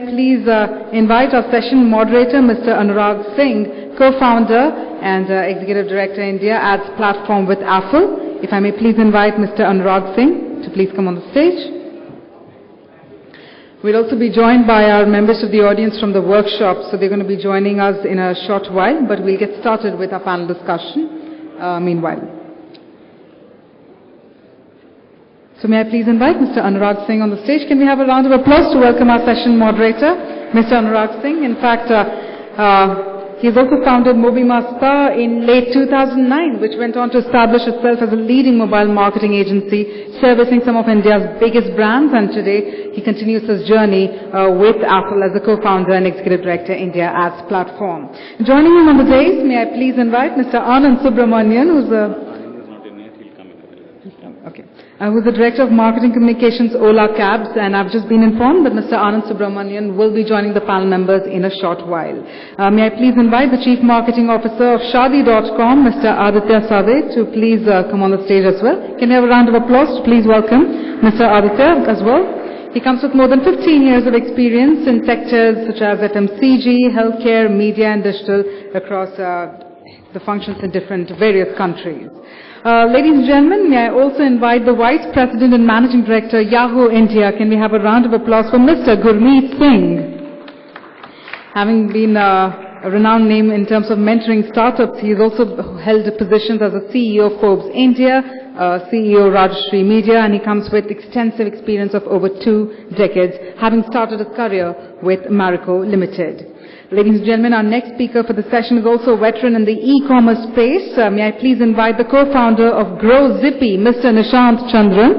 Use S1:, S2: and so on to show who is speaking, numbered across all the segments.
S1: Please invite our session moderator, Mr. Anurag Singh, co-founder and executive director, India Ads Platform with Affle. If I may please invite Mr. Anurag Singh to please come on the stage. We'll also be joined by our members of the audience from the workshop, so they're going to be joining us in a short while, but we'll get started with our panel discussion meanwhile. So may I please invite Mr. Anurag Singh on the stage. Can we have a round of applause to welcome our session moderator, Mr. Anurag Singh. In fact, he has also founded Mobima Spa in late 2009, which went on to establish itself as a leading mobile marketing agency, servicing some of India's biggest brands, and today he continues his journey with Affle as a co-founder and executive director, India Ads Platform. Joining him on the dais, may I please invite Mr. Anand Subramanian, who's the Director of Marketing Communications, Ola Cabs, and I've just been informed that Mr. Anand Subramanian will be joining the panel members in a short while. May I please invite the Chief Marketing Officer of Shadi.com, Mr. Aditya to please come on the stage as well. Can we have a round of applause to please welcome Mr. Aditya as well? He comes with more than 15 years of experience in sectors such as FMCG, healthcare, media and digital across the functions in various countries. Ladies and gentlemen, may I also invite the Vice President and Managing Director, Yahoo India. Can we have a round of applause for Mr. Gurmit Singh? Having been a renowned name in terms of mentoring startups, he has also held positions as a CEO of Forbes India, CEO Rajashri Media, and he comes with extensive experience of over 2 decades, having started his career with Marico Limited. Ladies and gentlemen, our next speaker for the session is also a veteran in the e-commerce space. May I please invite the co-founder of GrowZippy, Mr. Nishanth Chandran.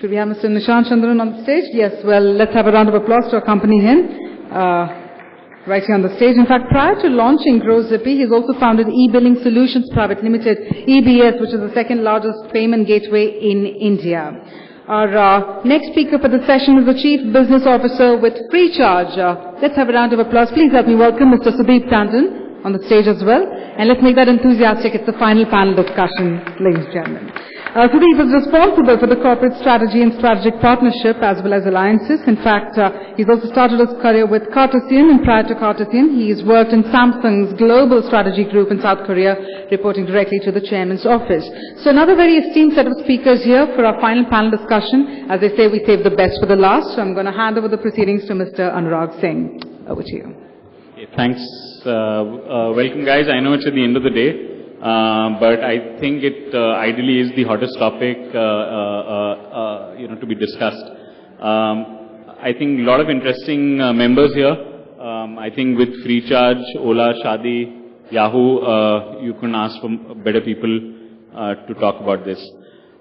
S1: Could we have Mr. Nishanth Chandran on the stage? Yes, well, let's have a round of applause to accompany him right here on the stage. In fact, prior to launching GrowZippy, he's also founded E-Billing Solutions Private Limited, EBS, which is the second largest payment gateway in India. Our next speaker for the session is the Chief Business Officer with FreeCharge. Let's have a round of applause. Please help me welcome Mr. Sudeep Tandon on the stage as well. And let's make that enthusiastic. It's the final panel discussion, ladies and gentlemen. Sudeep is responsible for the corporate strategy and strategic partnership as well as alliances. In fact, he's also started his career with Cartesian, and prior to Cartesian, he's worked in Samsung's global strategy group in South Korea, reporting directly to the chairman's office. So another very esteemed set of speakers here for our final panel discussion. As they say, we save the best for the last. So I'm going to hand over the proceedings to Mr. Anurag Singh. Over to you.
S2: Okay, thanks. Welcome, guys. I know it's at the end of the day. But I think it ideally is the hottest topic, to be discussed. I think a lot of interesting members here. I think with FreeCharge, Ola, Shadi, Yahoo, you couldn't ask for better people to talk about this.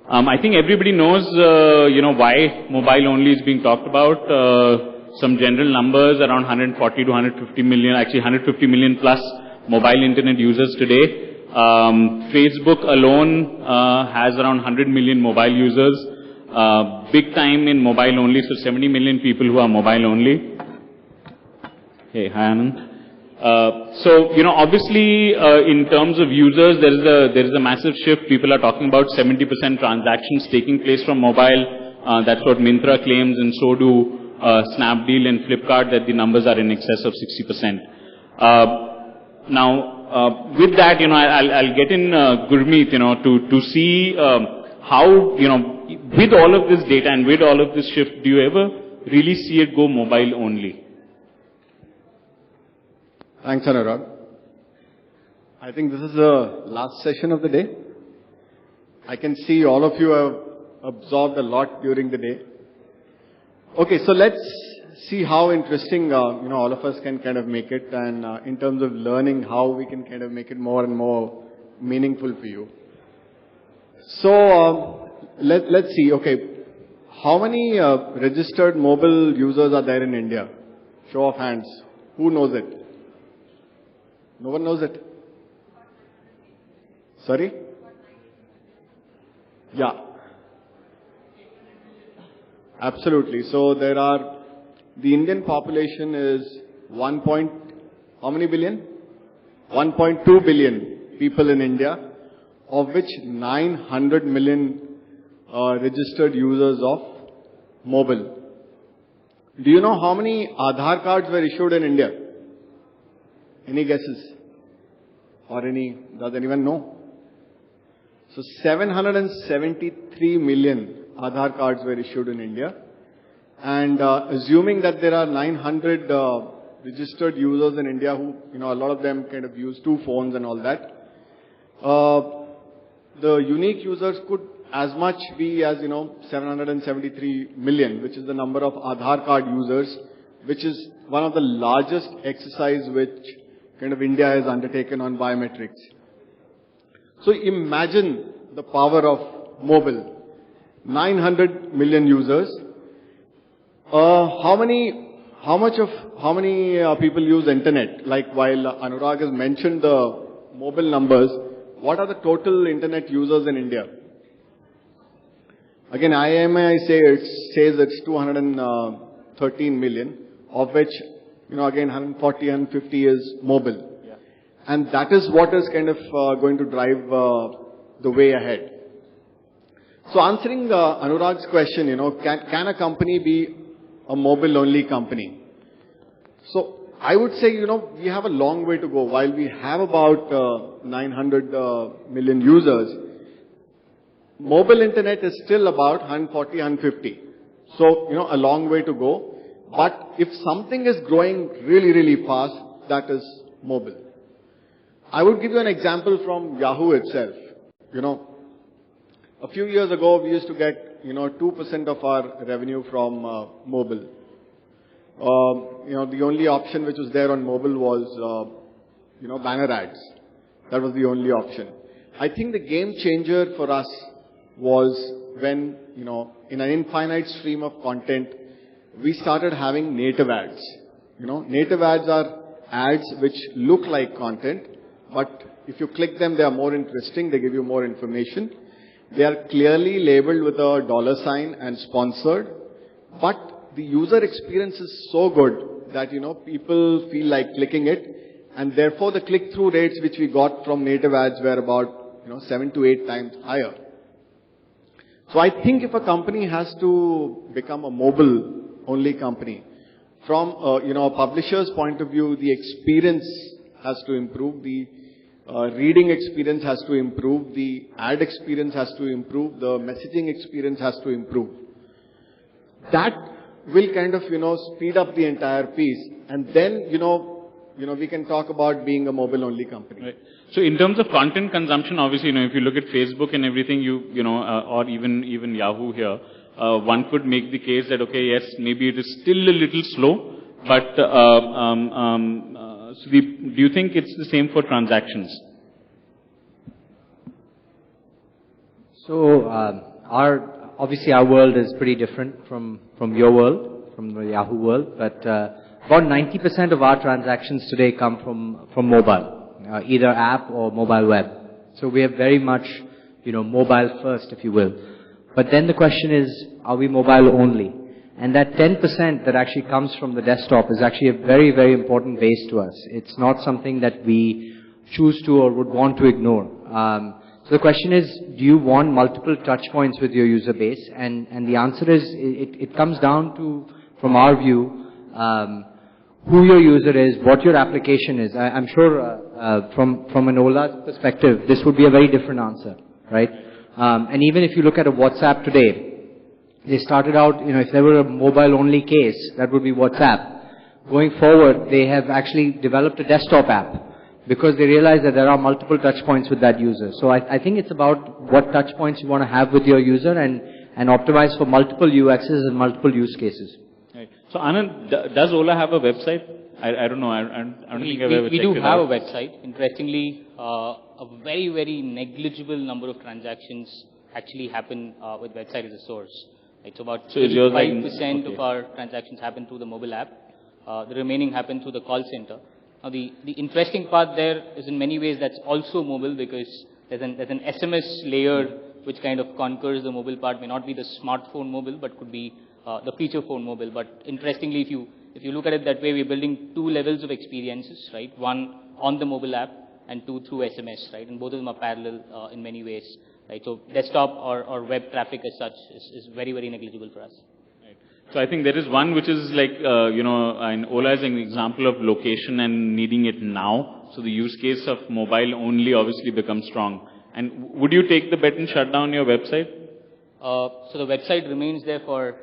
S2: I think everybody knows, why mobile only is being talked about. Some general numbers around 140 to 150 million, actually 150 million plus mobile internet users today. Facebook alone has around 100 million mobile users, big time in mobile only, so 70 million people who are mobile only. Hey, hi Anand. So, obviously, in terms of users, there is a massive shift. People are talking about 70% transactions taking place from mobile. That's what Myntra claims, and so do Snapdeal and Flipkart, that the numbers are in excess of 60%. Now, with that, I'll get in Gurmit, to see how, with all of this data and with all of this shift, do you ever really see it go mobile only?
S3: Thanks, Anurag. I think this is the last session of the day. I can see all of you have absorbed a lot during the day. Okay, so let's see how interesting, all of us can kind of make it, and in terms of learning how we can kind of make it more and more meaningful for you. So, let's see, okay, how many registered mobile users are there in India? Show of hands. Who knows it? No one knows it? Sorry? Yeah. Absolutely. So there are, the Indian population is how many billion? 1.2 billion people in India, of which 900 million registered users of mobile. Do you know how many Aadhaar cards were issued in India? Any guesses? Or any, does anyone know? So 773 million Aadhaar cards were issued in India. And assuming that there are 900 registered users in India who, a lot of them kind of use 2 phones and all that, the unique users could as much be as, 773 million, which is the number of Aadhaar card users, which is one of the largest exercise which kind of India has undertaken on biometrics. So imagine the power of mobile. 900 million users. How many people use internet? Like while Anurag has mentioned the mobile numbers, what are the total internet users in India? Again, IMI says it's 213 million, of which, again 140, 150 is mobile.
S2: Yeah.
S3: And that is what is kind of going to drive the way ahead. So answering Anurag's question, can a company be a mobile-only company? So I would say, we have a long way to go. While we have about 900 million users, mobile internet is still about 140, 150. So, a long way to go. But if something is growing really, really fast, that is mobile. I would give you an example from Yahoo itself. A few years ago, we used to get, 2% of our revenue from mobile. The only option which was there on mobile was, banner ads. That was the only option. I think the game changer for us was when, in an infinite stream of content, we started having native ads. Native ads are ads which look like content, but if you click them, they are more interesting, they give you more information. They are clearly labeled with a $sign and sponsored, but the user experience is so good that, people feel like clicking it, and therefore the click-through rates which we got from native ads were about, 7 to 8 times higher. So I think if a company has to become a mobile-only company, from, a publisher's point of view, the experience has to improve, the reading experience has to improve, the ad experience has to improve, the messaging experience has to improve. That will kind of, speed up the entire piece. And then, we can talk about being a mobile-only company.
S2: Right. So in terms of content consumption, obviously, if you look at Facebook and everything, or even Yahoo here, one could make the case that, okay, yes, maybe it is still a little slow, but Sudeep, do you think it's the same for transactions?
S4: So obviously our world is pretty different from your world, from the Yahoo world, but about 90% of our transactions today come from mobile, either app or mobile web. So we are very much, mobile first, if you will. But then the question is, are we mobile only? And that 10% that actually comes from the desktop is actually a very, very important base to us. It's not something that we choose to or would want to ignore. So the question is, do you want multiple touch points with your user base? And the answer is, it comes down to, from our view, who your user is, what your application is. I'm sure from an Ola perspective, this would be a very different answer, right? And even if you look at a WhatsApp today, they started out, if there were a mobile-only case, that would be WhatsApp. Going forward, they have actually developed a desktop app because they realize that there are multiple touch points with that user. So I think it's about what touch points you want to have with your user and optimize for multiple UXs and multiple use cases.
S2: Right. So Anand, does Ola have a website? I don't know. I don't think I've ever checked it out.
S5: We do have a website. Interestingly, a very, very negligible number of transactions actually happen with website as a source. Right, so about 85% of our transactions happen through the mobile app. The remaining happen through the call center. Now, the interesting part there is in many ways that's also mobile because there's an SMS layer which kind of conquers the mobile part. May not be the smartphone mobile, but could be the feature phone mobile. But interestingly, if you look at it that way, we're building 2 levels of experiences, right? One on the mobile app and 2 through SMS, right? And both of them are parallel in many ways. Right, so desktop or web traffic as such is very, very negligible for us.
S2: Right. So I think there is one which is like, and Ola is an example of location and needing it now. So the use case of mobile only obviously becomes strong. And would you take the bet and shut down your website?
S5: So the website remains there for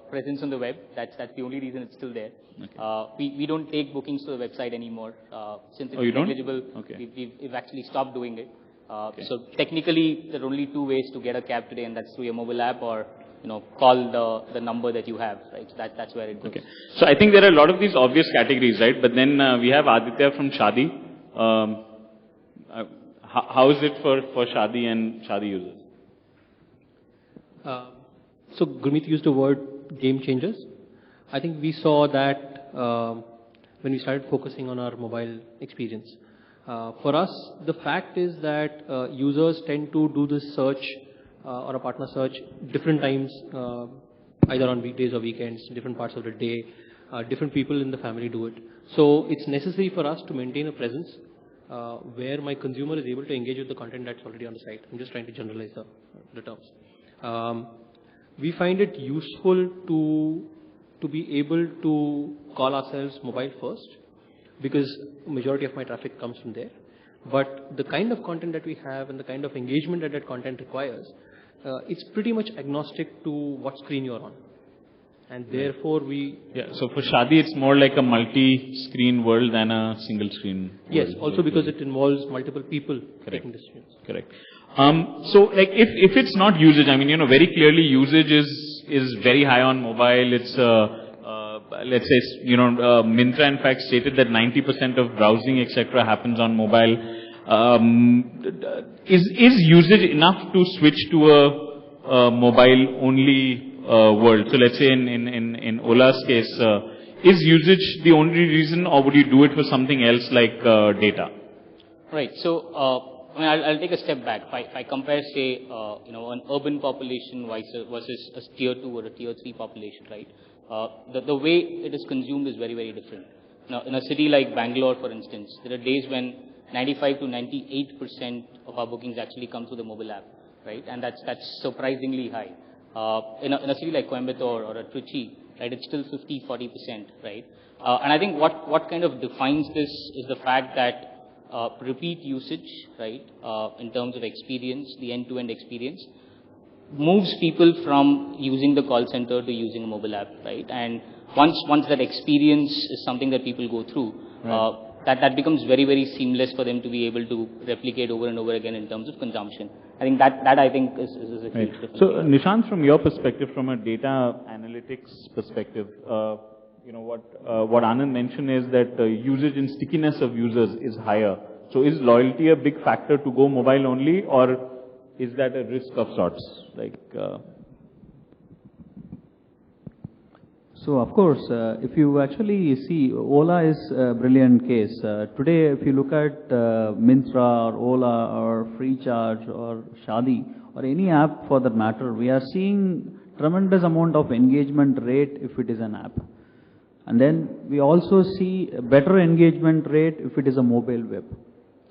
S5: presence on the web. That's the only reason it's still there. Okay. We don't take bookings to the website anymore since it's negligible. Okay. We've actually stopped doing it. Okay. So technically, there are only two ways to get a cab today, and that's through your mobile app or call the number that you have. Right. So that's where it goes. Okay.
S2: So I think there are a lot of these obvious categories, right? But then we have Aditya from Shadi. How is it for Shadi and Shadi users?
S6: So Gurmit used the word game changers. I think we saw that when we started focusing on our mobile experience. For us, the fact is that users tend to do this search or a partner search different times, either on weekdays or weekends, different parts of the day. Different people in the family do it. So it's necessary for us to maintain a presence where my consumer is able to engage with the content that's already on the site. I'm just trying to generalize the terms. We find it useful to be able to call ourselves mobile first because majority of my traffic comes from there. But the kind of content that we have and the kind of engagement that content requires, it's pretty much agnostic to what screen you're on. And therefore
S2: so for Shadi it's more like a multi-screen world than a single screen
S6: Yes,
S2: world.
S6: also because it involves multiple people taking decisions.
S2: Correct. So like if it's not usage, I mean, very clearly usage is very high on mobile. It's, let's say, Myntra in fact stated that 90% of browsing, etc. happens on mobile. Is usage enough to switch to a mobile only world? So let's say in Ola's case, is usage the only reason or would you do it for something else like data?
S5: Right. So, I'll take a step back. If I compare, say, an urban population versus a tier 2 or a tier 3 population, right? The way it is consumed is very, very different. Now, in a city like Bangalore, for instance, there are days when 95 to 98% of our bookings actually come through the mobile app, right? And that's surprisingly high. In a city like Coimbatore or a Trichy, right, it's still 50-40%, right? And I think what kind of defines this is the fact that repeat usage, right, in terms of experience, the end-to-end experience, moves people from using the call center to using a mobile app, right? And once that experience is something that people go through, that becomes very, very seamless for them to be able to replicate over and over again in terms of consumption. I think that I think is a huge difference.
S2: So Nishanth, from your perspective, from a data analytics perspective, what Anand mentioned is that usage and stickiness of users is higher. So is loyalty a big factor to go mobile only, or is that a risk of sorts?
S7: So of course, if you actually see, Ola is a brilliant case. Today, if you look at Myntra or Ola or FreeCharge or Shadi or any app for that matter, we are seeing tremendous amount of engagement rate if it is an app. And then we also see a better engagement rate if it is a mobile web.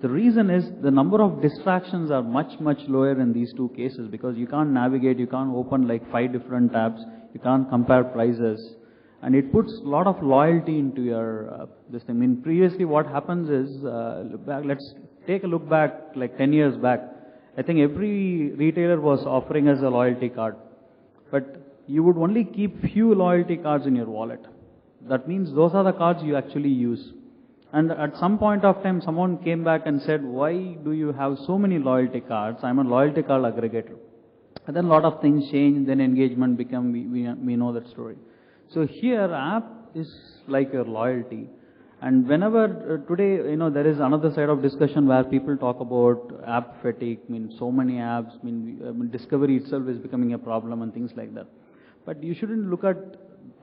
S7: The reason is the number of distractions are much, much lower in these two cases because you can't navigate, you can't open like 5 different tabs, you can't compare prices. And it puts a lot of loyalty into your this thing. I mean, previously what happens is, let's take a look back like 10 years back. I think every retailer was offering us a loyalty card. But you would only keep few loyalty cards in your wallet. That means those are the cards you actually use. And at some point of time, someone came back and said, why do you have so many loyalty cards? I'm a loyalty card aggregator. And then a lot of things change, then engagement become, we know that story. So here, app is like your loyalty. And whenever, today, there is another side of discussion where people talk about app fatigue, so many apps, discovery itself is becoming a problem and things like that. But you shouldn't look at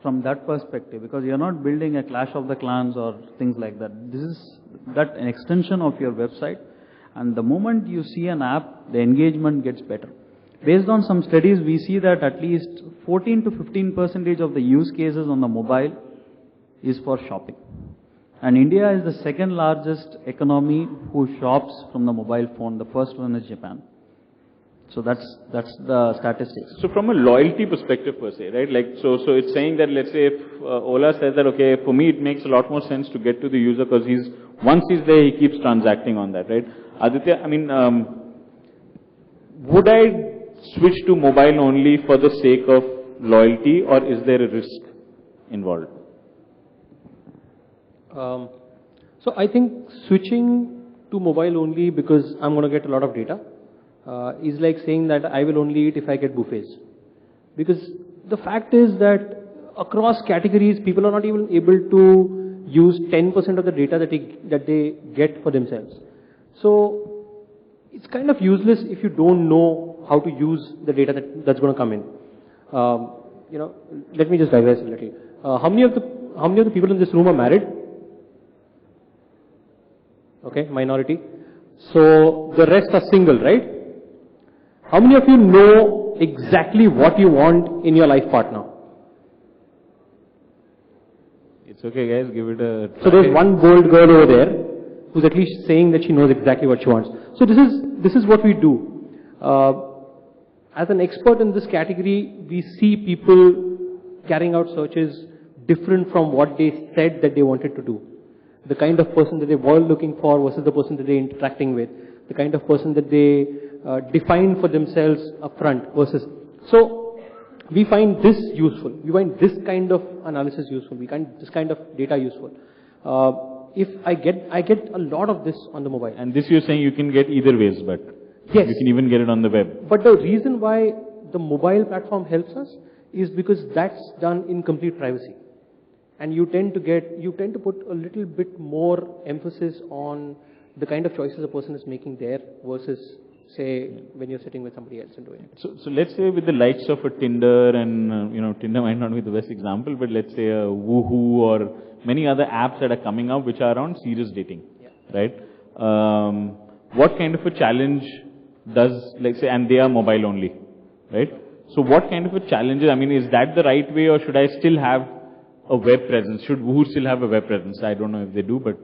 S7: from that perspective because you're not building a Clash of the Clans or things like that. This is an extension of your website. And the moment you see an app, the engagement gets better. Based on some studies, we see that at least 14 to 15% of the use cases on the mobile is for shopping. And India is the second largest economy who shops from the mobile phone. The first one is Japan. So that's the statistics.
S2: So from a loyalty perspective per se, right? Like, so it's saying that, let's say if Ola says that, okay, for me it makes a lot more sense to get to the user because once he's there, he keeps transacting on that, right? Aditya, I mean, would I switch to mobile only for the sake of loyalty, or is there a risk involved?
S6: So I think switching to mobile only because I'm going to get a lot of data is like saying that I will only eat if I get buffets. Because the fact is that across categories, people are not even able to use 10% of the data that they get for themselves. So it's kind of useless if you don't know how to use the data that's going to come in. You know, let me just digress a little. How many of the people in this room are married? Okay, minority. So the rest are single, right? How many of you know exactly what you want in your life partner?
S2: It's okay, guys, give it a try.
S6: So there's one bold girl over there who's at least saying that she knows exactly what she wants. So this is what we do. As an expert in this category, we see people carrying out searches different from what they said that they wanted to do. The kind of person that they were looking for versus the person that they're interacting with. The kind of person that they define for themselves upfront versus. So we find this useful. We find this kind of analysis useful. We find this kind of data useful. If I get a lot of this on the mobile.
S2: And this you're saying you can get either ways, but
S6: yes,
S2: you can even get it on the web.
S6: But the reason why the mobile platform helps us is because that's done in complete privacy. And you tend to put a little bit more emphasis on the kind of choices a person is making there versus, say, when you're sitting with somebody else and doing it.
S2: So let's say with the likes of a Tinder and, Tinder might not be the best example, but let's say a Woohoo or many other apps that are coming up which are around serious dating, right? What kind of a challenge does, like say, and they are mobile only, right? So what kind of a challenge, I mean, is that the right way or should I still have a web presence? Should Woohoo still have a web presence? I don't know if they do, but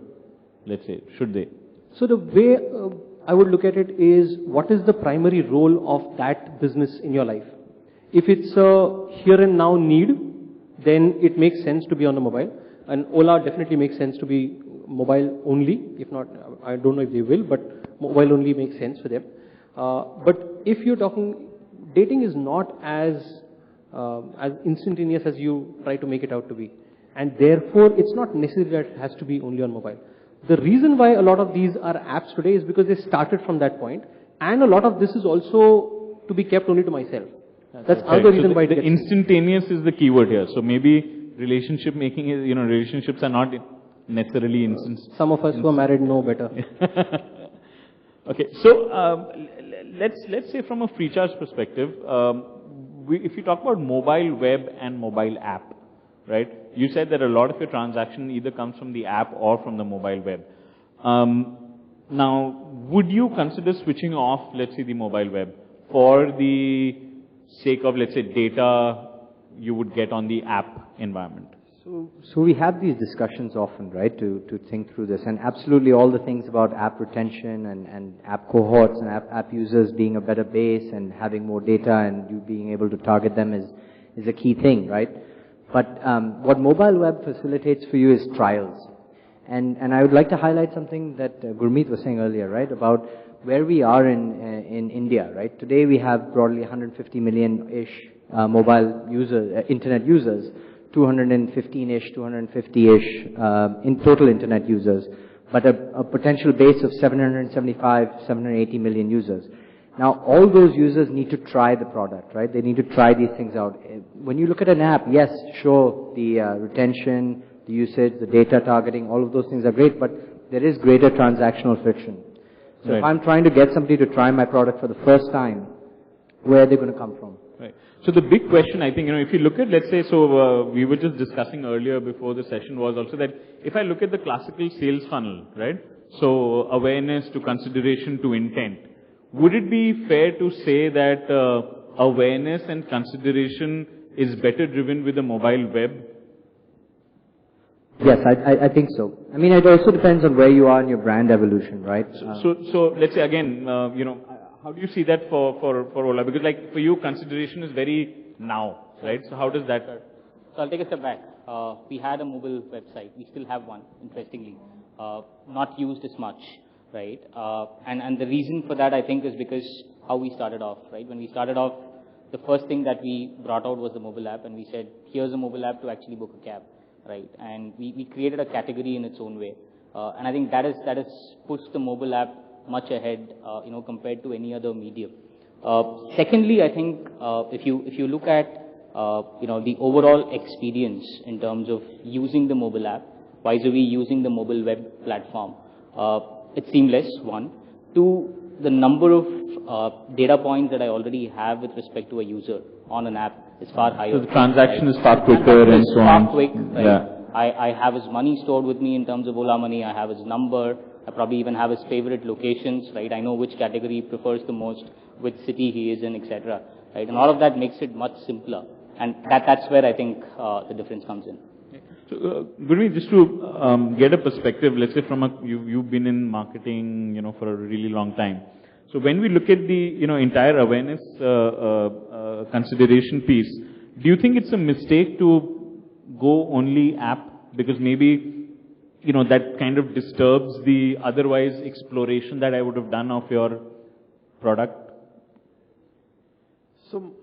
S2: let's say, should they?
S6: So the way I would look at it is, what is the primary role of that business in your life? If it's a here and now need, then it makes sense to be on the mobile. And Ola definitely makes sense to be mobile only. If not, I don't know if they will, but mobile only makes sense for them. But if you're talking, dating is not as instantaneous as you try to make it out to be. And therefore, it's not necessary that it has to be only on mobile. The reason why a lot of these are apps today is because they started from that point. And a lot of this is also to be kept only to myself. That's another reason why
S2: the instantaneous is the keyword here. So maybe relationship making is, relationships are not necessarily instant.
S6: Some of us who are married know better.
S2: Okay, so let's say from a FreeCharge perspective, if you talk about mobile web and mobile app, right? You said that a lot of your transaction either comes from the app or from the mobile web. Now, would you consider switching off, let's say, the mobile web for the sake of, let's say, data you would get on the app environment?
S4: So we have these discussions often, right, to think through this. And absolutely all the things about app retention and app cohorts and app users being a better base and having more data and you being able to target them is a key thing, right? But what mobile web facilitates for you is trials. And I would like to highlight something that Gurmit was saying earlier, right, about where we are in India, right? Today we have broadly 150 million-ish mobile users, internet users, 215-ish, 250-ish in total internet users, but a potential base of 775, 780 million users. Now, all those users need to try the product, right? They need to try these things out. When you look at an app, yes, sure, the retention, the usage, the data targeting, all of those things are great, but there is greater transactional friction. So if I'm trying to get somebody to try my product for the first time, where are they going to come from?
S2: Right. So the big question, I think, if you look at, let's say, we were just discussing earlier before the session was also that if I look at the classical sales funnel, right? So awareness to consideration to intent. Would it be fair to say that awareness and consideration is better driven with the mobile web?
S4: Yes, I think so. I mean, it also depends on where you are in your brand evolution, right?
S2: So let's say again, how do you see that for Ola? Because like for you, consideration is very now, right? So how does that?
S5: Sure. So I'll take a step back. We had a mobile website. We still have one, interestingly, not used as much, right? And the reason for that, I think, is because how we started off, right? When we started off, the first thing that we brought out was the mobile app, and we said, here's a mobile app to actually book a cab, right? And we created a category in its own way. And I think that has pushed the mobile app much ahead, compared to any other medium. Secondly, I think if you look at the overall experience in terms of using the mobile app, vis-a-vis using the mobile web platform, it's seamless. One, two, the number of data points that I already have with respect to a user on an app is far higher.
S2: So the transaction is far quicker and so on.
S5: Far quick, right?
S2: Yeah.
S5: I have his money stored with me in terms of Ola Money. I have his number. I probably even have his favorite locations, right? I know which category he prefers the most, which city he is in, etc. Right? And all of that makes it much simpler. And that's where I think the difference comes in.
S2: So, Gurmit, just to get a perspective, let's say from you've been in marketing, for a really long time. So when we look at the, entire awareness consideration piece, do you think it's a mistake to go only app? Because maybe, that kind of disturbs the otherwise exploration that I would have done of your product?
S3: So,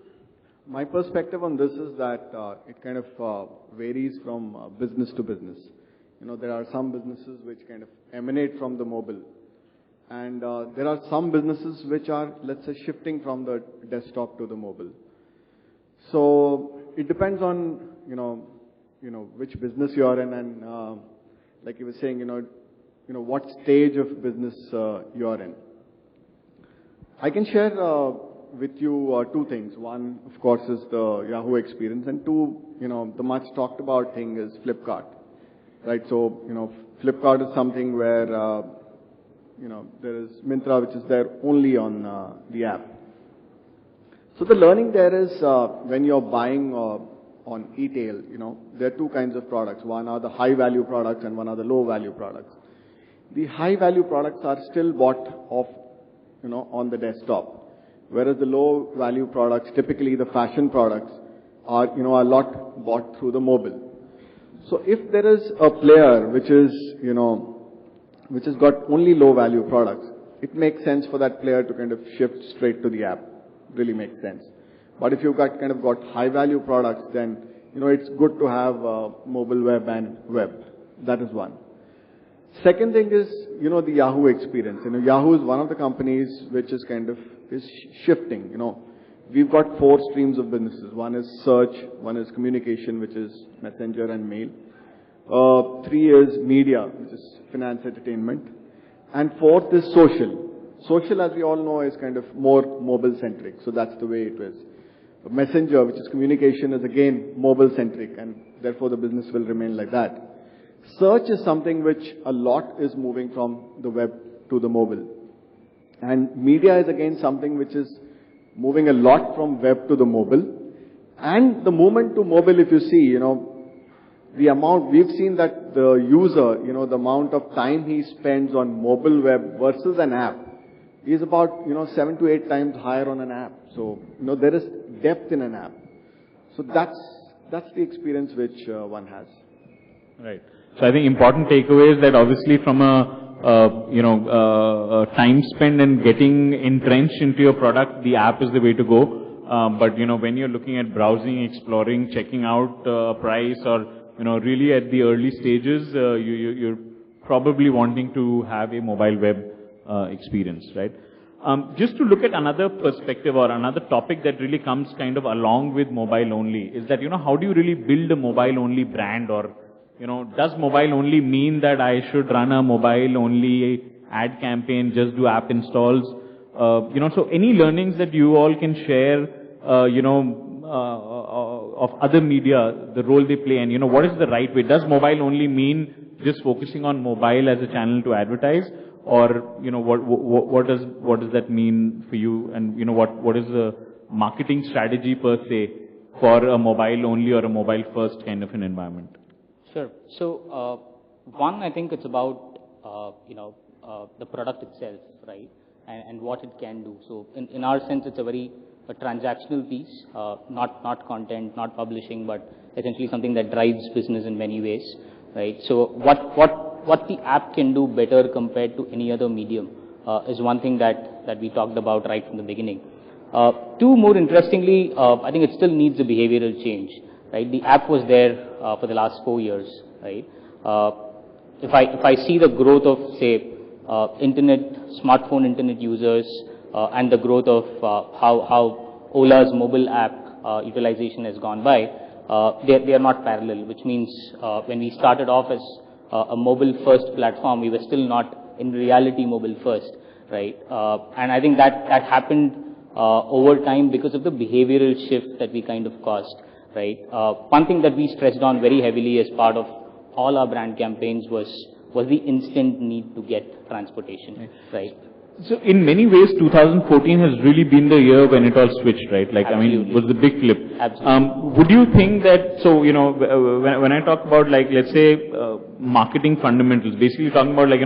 S3: my perspective on this is that it kind of varies from business to business. There are some businesses which kind of emanate from the mobile. And there are some businesses which are, let's say, shifting from the desktop to the mobile. So it depends on, which business you are in, and like you were saying, what stage of business you are in. I can share with you two things. One, of course, is the Yahoo experience, and two, the much talked about thing is Flipkart, right? So, Flipkart is something where, there is Myntra, which is there only on the app. So the learning there is when you're buying on e-tail, there are two kinds of products. One are the high value products and one are the low value products. The high value products are still bought off, on the desktop. Whereas the low value products, typically the fashion products, are, a lot bought through the mobile. So if there is a player which is, which has got only low value products, it makes sense for that player to kind of shift straight to the app. Really makes sense. But if you've got high value products, then, it's good to have mobile web and web. That is one. Second thing is, the Yahoo experience. Yahoo is one of the companies which is is shifting. We've got 4 streams of businesses. One is search, one is communication, which is messenger and mail. 3 is media, which is finance, entertainment. And 4th is social. Social, as we all know, is more mobile-centric. So that's the way it is. Messenger, which is communication, is again mobile-centric, and therefore the business will remain like that. Search is something which a lot is moving from the web to the mobile. And media is again something which is moving a lot from web to the mobile. And the movement to mobile, if you see, the amount, we've seen that the user, the amount of time he spends on mobile web versus an app is about, 7 to 8 times higher on an app. So, there is depth in an app. So that's the experience which one has.
S2: Right. So I think important takeaway is that obviously from a time spent and getting entrenched into your product, the app is the way to go. But when you're looking at browsing, exploring, checking out a price, or really at the early stages, you're probably wanting to have a mobile web experience, right? Just to look at another perspective or another topic that really comes along with mobile only is that, how do you really build a mobile only brand? Or, does mobile only mean that I should run a mobile only ad campaign, just do app installs? So any learnings that you all can share, of other media, the role they play, and, what is the right way? Does mobile only mean just focusing on mobile as a channel to advertise? Or, what does that mean for you? And, what is the marketing strategy per se for a mobile only or a mobile first kind of an environment?
S5: Sure. So, one, I think it's about, the product itself, right? and what it can do. So in our sense, it's a transactional piece, not content, not publishing, but essentially something that drives business in many ways, right? So what the app can do better compared to any other medium is one thing that we talked about right from the beginning. Two, more interestingly, I think it still needs a behavioral change, right? The app was there for the last 4 years, right? If I see the growth of, say, smartphone internet users, and the growth of how Ola's mobile app utilization has gone by, they are not parallel, which means when we started off as a mobile-first platform, we were still not in reality mobile-first, right? And I think that happened over time because of the behavioral shift that we kind of caused, right? One thing that we stressed on very heavily as part of all our brand campaigns was the instant need to get transportation, right?
S2: So in many ways, 2014 has really been the year when it all switched, right? Like,
S5: Absolutely.
S2: I mean, it was the big flip.
S5: Absolutely.
S2: Would you think that, so, when I talk about, like, let's say, marketing fundamentals, basically talking about, like,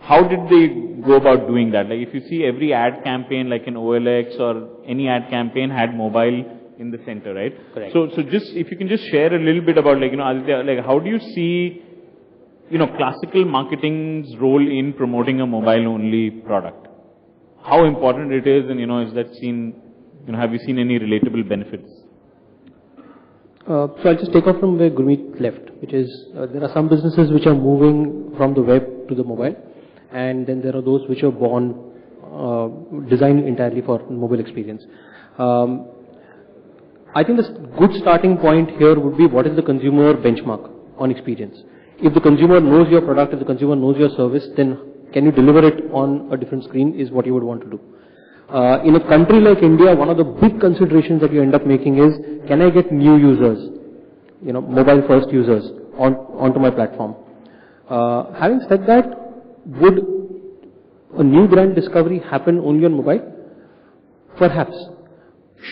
S2: how did they go about doing that? Like, if you see every ad campaign, like in OLX or any ad campaign had mobile in the center, right?
S5: Correct.
S2: So just, if you can just share a little bit about, like, Aditya, like, how do you see, classical marketing's role in promoting a mobile-only product? How important it is, and, is that seen, have you seen any relatable benefits?
S6: So I'll just take off from where Gurmit left, which is there are some businesses which are moving from the web to the mobile, and then there are those which are designed entirely for mobile experience. I think the good starting point here would be what is the consumer benchmark on experience. If the consumer knows your product, if the consumer knows your service, then can you deliver it on a different screen is what you would want to do. In a country like India, one of the big considerations that you end up making is, can I get new users, mobile first users onto my platform? Having said that, would a new brand discovery happen only on mobile? Perhaps.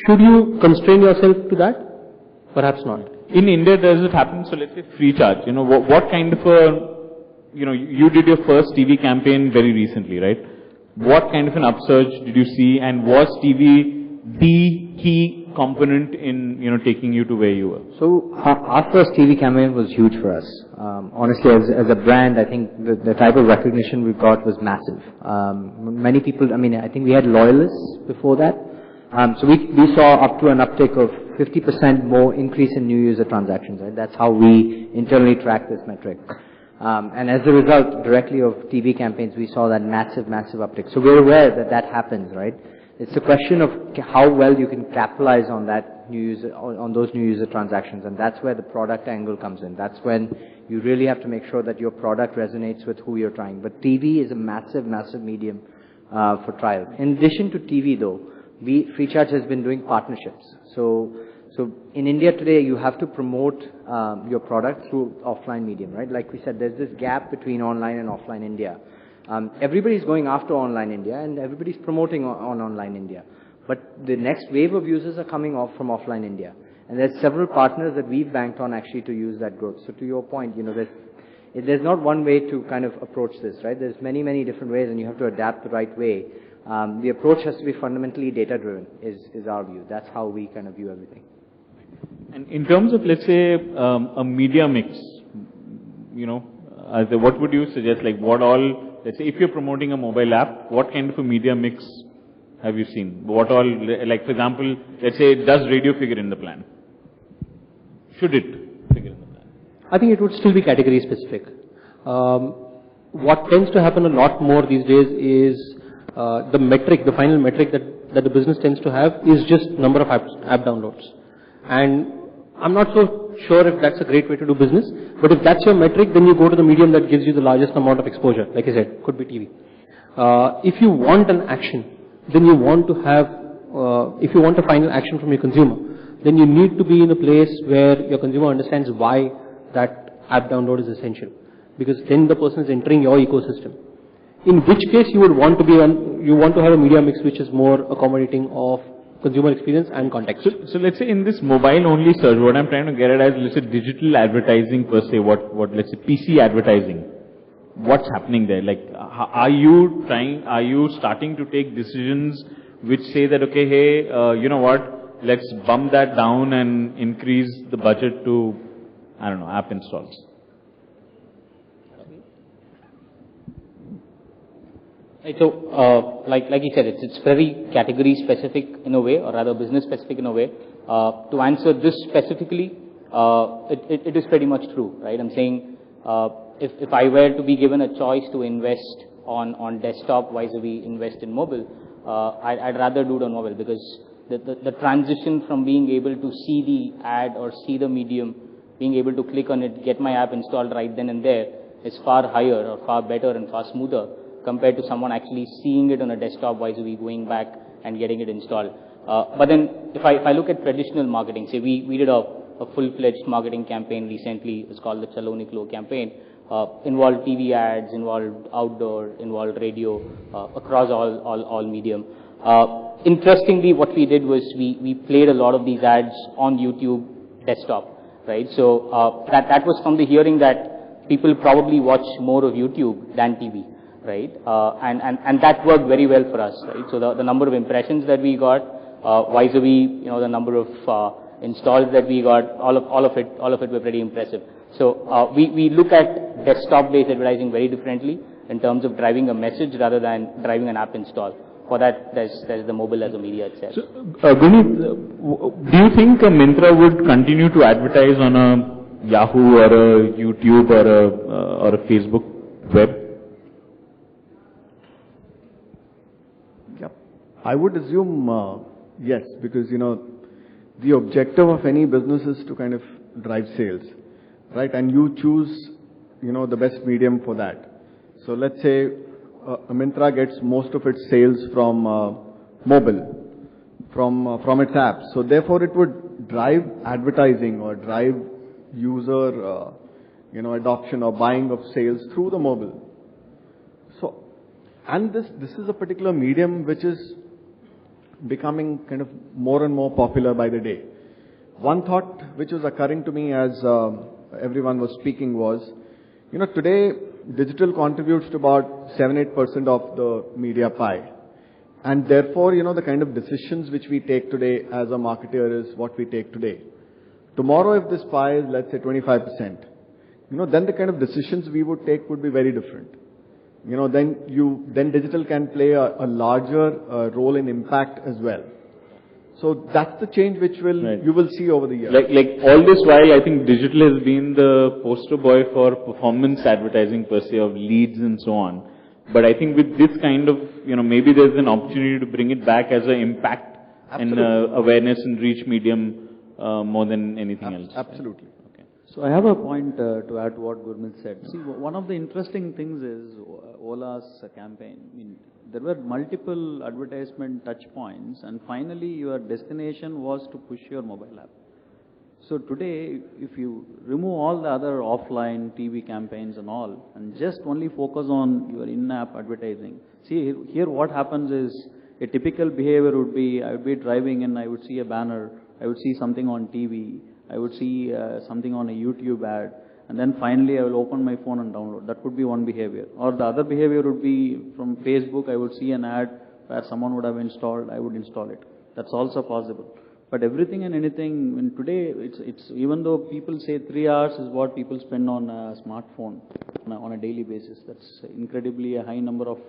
S6: Should you constrain yourself to that? Perhaps not.
S2: In India, does it happen? So let's say FreeCharge, what kind of you did your first TV campaign very recently, right? What kind of an upsurge did you see, and was TV the key component in, taking you to where you were?
S4: So our first TV campaign was huge for us. Honestly, as a brand, I think the type of recognition we got was massive. Many people, I think we had loyalists before that. So we saw up to an uptick of 50% more increase in new user transactions, right? That's how we internally track this metric. And as a result, directly of TV campaigns, we saw that massive uptick. So we're aware that happens, right? It's a question of how well you can capitalize on that new user, on those new user transactions, and that's where the product angle comes in. That's when you really have to make sure that your product resonates with who you're trying. But TV is a massive medium for trial. In addition to TV, though, FreeCharge has been doing partnerships. So in India today, you have to promote your product through offline medium, right? Like we said, there's this gap between online and offline India. Everybody's going after online India, and everybody's promoting on online India. But the next wave of users are coming off from offline India. And there's several partners that we've banked on actually to use that growth. So to your point, there's not one way to kind of approach this, right? There's many different ways, and you have to adapt the right way. The approach has to be fundamentally data-driven, is our view. That's how we kind of view everything.
S2: And in terms of, let's say, a media mix, what would you suggest? Like, let's say, if you're promoting a mobile app, what kind of a media mix have you seen? What all, like, for example, let's say, does radio figure in the plan? Should it figure in the plan?
S6: I think it would still be category specific. What tends to happen a lot more these days is the final metric that the business tends to have is just number of app downloads. And I'm not so sure if that's a great way to do business, but if that's your metric, then you go to the medium that gives you the largest amount of exposure. Like I said, could be TV. If you want an action, then you want to have, if you want a final action from your consumer, then you need to be in a place where your consumer understands why that app download is essential. Because then the person is entering your ecosystem. In which case you would want to you want to have a media mix which is more accommodating of consumer experience and context.
S2: So let's say in this mobile-only search, what I'm trying to get at is, let's say, digital advertising per se, what let's say, PC advertising. what's happening there? Like, are you starting to take decisions which say that, okay, hey, you know what, let's bump that down and increase the budget to, I don't know, app installs?
S5: Right, so, like you said, it's very category specific in a way, or rather business specific in a way. To answer this specifically, it is pretty much true, right? I'm saying, if I were to be given a choice to invest on desktop vis-a-vis invest in mobile, I'd rather do it on mobile, because the transition from being able to see the ad or see the medium, being able to click on it, get my app installed right then and there, is far higher or far better and far smoother compared to someone actually seeing it on a desktop vis-a-vis going back and getting it installed. But then if I look at traditional marketing, say we did a full-fledged marketing campaign recently. It's called the Chalo Niklo campaign. Involved TV ads, involved outdoor, involved radio, across all medium. Interestingly, what we did was we played a lot of these ads on YouTube desktop, right? So that was from the hearing that people probably watch more of YouTube than TV, right? And that worked very well for us, right? So the number of impressions that we got, vis-a-vis, the number of installs that we got, all of it were pretty impressive. So we look at desktop-based advertising very differently in terms of driving a message rather than driving an app install. For that, there's the mobile as a media itself.
S2: So, Gurmit, do you think Myntra would continue to advertise on a Yahoo or a YouTube or a Facebook web?
S3: Yeah, I would assume yes, because the objective of any business is to kind of drive sales, right? And you choose the best medium for that. So let's say Myntra gets most of its sales from mobile, from its app. So therefore, it would drive advertising or drive user adoption or buying of sales through the mobile. So, and this is a particular medium which is becoming kind of more and more popular by the day. One thought which was occurring to me as everyone was speaking was, today digital contributes to about 7-8% of the media pie. And therefore, the kind of decisions which we take today as a marketer is what we take today. Tomorrow, if this pie is, let's say, 25%, then the kind of decisions we would take would be very different. Then digital can play a larger role in impact as well. So that's the change which you will see over the years.
S2: Like all this while, I think digital has been the poster boy for performance advertising per se, of leads and so on. But I think with this kind of, maybe there's an opportunity to bring it back as an impact and awareness and reach medium more than anything else.
S3: Absolutely.
S2: Okay.
S7: So I have a point to add to what Gurmit said. See, one of the interesting things is Ola's campaign. I mean, there were multiple advertisement touch points, and finally your destination was to push your mobile app. So today, if you remove all the other offline TV campaigns and all, and just only focus on your in-app advertising, see here what happens is, a typical behavior would be, I would be driving and I would see a banner, I would see something on TV, I would see something on a YouTube ad, and then finally I will open my phone and download. That would be one behavior. Or the other behavior would be from Facebook, I would see an ad where someone would have installed, I would install it. That's also possible. But everything and anything, in today, it's even though people say 3 hours is what people spend on a smartphone on a daily basis. That's incredibly a high number of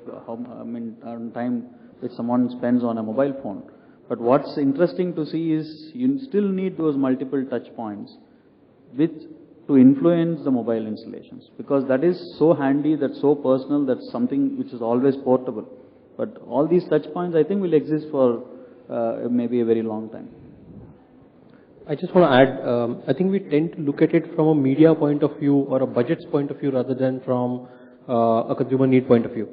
S7: time which someone spends on a mobile phone. But what's interesting to see is you still need those multiple touch points to influence the mobile installations, because that is so handy, that's so personal, that's something which is always portable. But all these touch points, I think, will exist for maybe a very long time.
S6: I just want to add, I think we tend to look at it from a media point of view or a budget's point of view rather than from a consumer need point of view.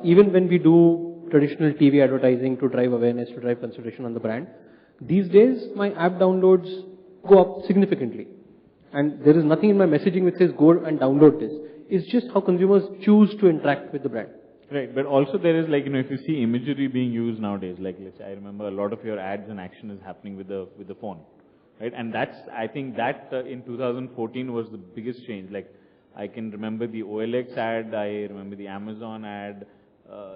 S6: Even when we do traditional TV advertising to drive awareness, to drive consideration on the brand, these days my app downloads go up significantly. And there is nothing in my messaging which says go and download this. It's just how consumers choose to interact with the brand.
S2: Right, but also there is if you see imagery being used nowadays, let's say, I remember a lot of your ads and action is happening with the phone, right? And I think that in 2014 was the biggest change. I can remember the OLX ad, I remember the Amazon ad,